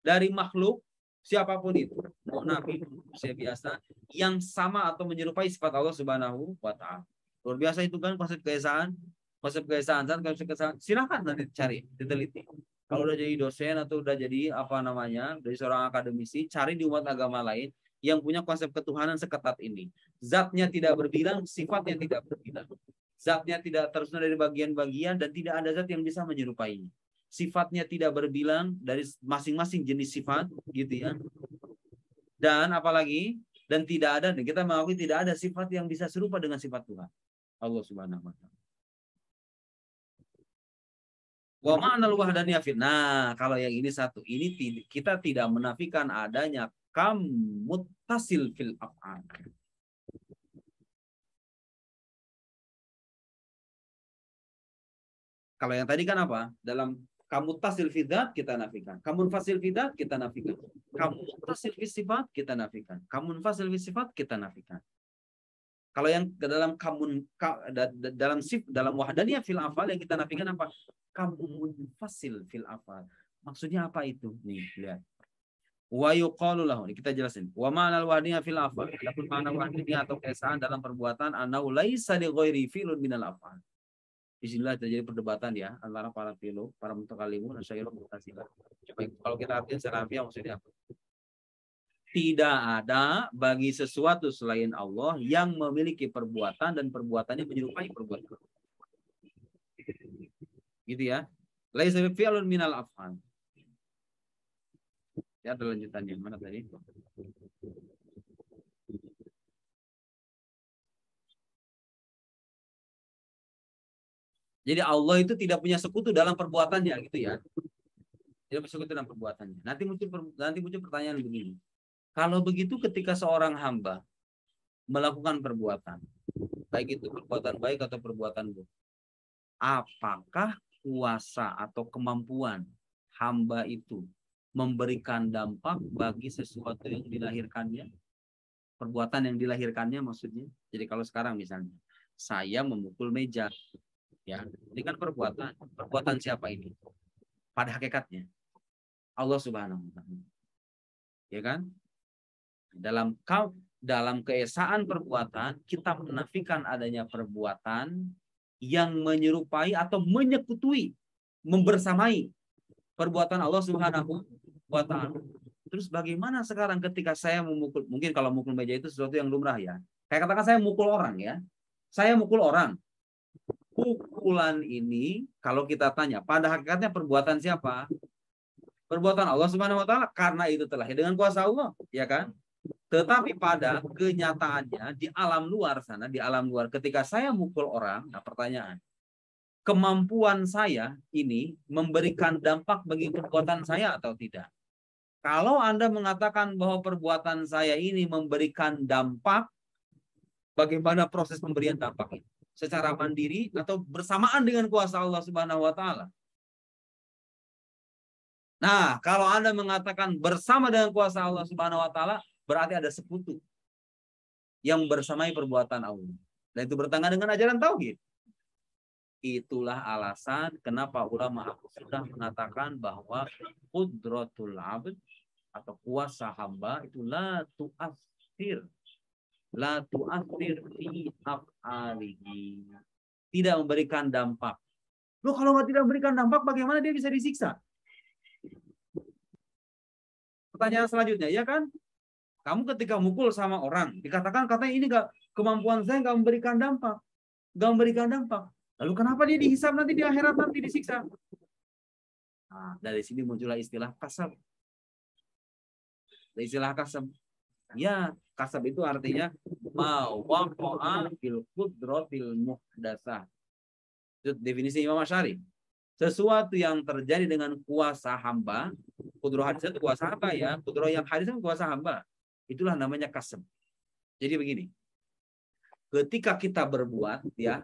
dari makhluk siapapun itu, mau nabi, manusia biasa, yang sama atau menyerupai sifat Allah Subhanahu wa taala. Luar biasa itu kan konsep keesaan. Konsep keesaan, konsep keesaan. Silakan nanti cari, diteliti. Kalau udah jadi dosen atau udah jadi apa namanya, dari seorang akademisi, cari di umat agama lain yang punya konsep ketuhanan seketat ini. Zatnya tidak berbilang, sifatnya tidak berbilang. Zatnya tidak terus dari bagian-bagian dan tidak ada zat yang bisa menyerupainya. Sifatnya tidak berbilang dari masing-masing jenis sifat, gitu ya. Dan apalagi, dan tidak ada, dan kita mengakui tidak ada sifat yang bisa serupa dengan sifat Tuhan, Allah Subhanahu wa taala. Wa ma'nal wahdaniyah fil. Nah, kalau yang ini satu, ini kita tidak menafikan adanya kam muttasil fil af'al. Kalau yang tadi kan apa? Dalam kamu tasil fidat kita nafikan. Kamu fasil fidat kita nafikan. Kamu tasil sifat kita nafikan. Kamu fasil sifat kita nafikan. Kalau yang ke dalam dalam wahdaniyah fil afal yang kita nafikan apa? Kamu fasil fil afal. Maksudnya apa itu? Nih, lihat. Wa yuqalu lahu. Kita jelasin. Wa ma'nal wahdaniyah fil afal. Adapun makna wahdaniyah atau keesaan dalam perbuatan anau laisa li ghairi fi'lun minal afal. Disinilah terjadi perdebatan ya antara para filolog, para mutakalimun, asyairah, mutasilah. Coba kalau kita artikan secara harfiah maksudnya apa? Tidak ada bagi sesuatu selain Allah yang memiliki perbuatan dan perbuatannya menyerupai perbuatan. Gitu ya. Laisa fi'lun minal af'al. Ya, ada lanjutannya. Mana tadi? Jadi Allah itu tidak punya sekutu dalam perbuatannya, gitu ya. Tidak punya sekutu dalam perbuatannya. Nanti muncul pertanyaan begini. Kalau begitu ketika seorang hamba melakukan perbuatan, baik itu perbuatan baik atau perbuatan buruk, apakah kuasa atau kemampuan hamba itu memberikan dampak bagi sesuatu yang dilahirkannya? Perbuatan yang dilahirkannya maksudnya. Jadi kalau sekarang misalnya, saya memukul meja. Ya, ini kan perbuatan. Perbuatan siapa ini? Pada hakikatnya Allah Subhanahu wa taala. Ya kan? Dalam keesaan perbuatan kita menafikan adanya perbuatan yang menyerupai atau menyekutui, membersamai perbuatan Allah Subhanahu wa taala. Terus bagaimana sekarang ketika saya memukul, mungkin kalau mukul meja itu sesuatu yang lumrah ya. Kayak katakan saya mukul orang ya. Saya mukul orang. Pukulan ini kalau kita tanya pada hakikatnya perbuatan siapa? Perbuatan Allah Subhanahu wa taala, karena itu telah dengan kuasa Allah, ya kan? Tetapi pada kenyataannya di alam luar sana, di alam luar ketika saya mukul orang, nah pertanyaan, kemampuan saya ini memberikan dampak bagi perbuatan saya atau tidak? Kalau Anda mengatakan bahwa perbuatan saya ini memberikan dampak, bagaimana proses pemberian dampak itu? Secara mandiri atau bersamaan dengan kuasa Allah Subhanahu wa taala? Nah, kalau Anda mengatakan bersama dengan kuasa Allah Subhanahu wa taala, berarti ada sekutu yang bersamai perbuatan Allah. Dan itu bertentangan dengan ajaran tauhid. Itulah alasan kenapa ulama sudah mengatakan bahwa qudratul abd atau kuasa hamba itu la tu'athir fi af'alihi. Tidak memberikan dampak. Loh, kalau tidak memberikan dampak, bagaimana dia bisa disiksa? Pertanyaan selanjutnya, ya kan? Kamu ketika mukul sama orang, dikatakan katanya ini kemampuan saya nggak memberikan dampak. Nggak memberikan dampak. Lalu kenapa dia dihisab nanti di akhirat nanti disiksa? Nah, dari sini muncullah istilah kasab. Istilah kasab. Ya, kasab itu artinya mawaqa'a fil qudratil muhdatsah. Itu definisi Imam Asy'ari. Sesuatu yang terjadi dengan kuasa hamba, kudroh hadis itu kuasa hamba ya, kudroh yang hadis itu kuasa hamba. Itulah namanya kasab. Jadi begini, ketika kita berbuat ya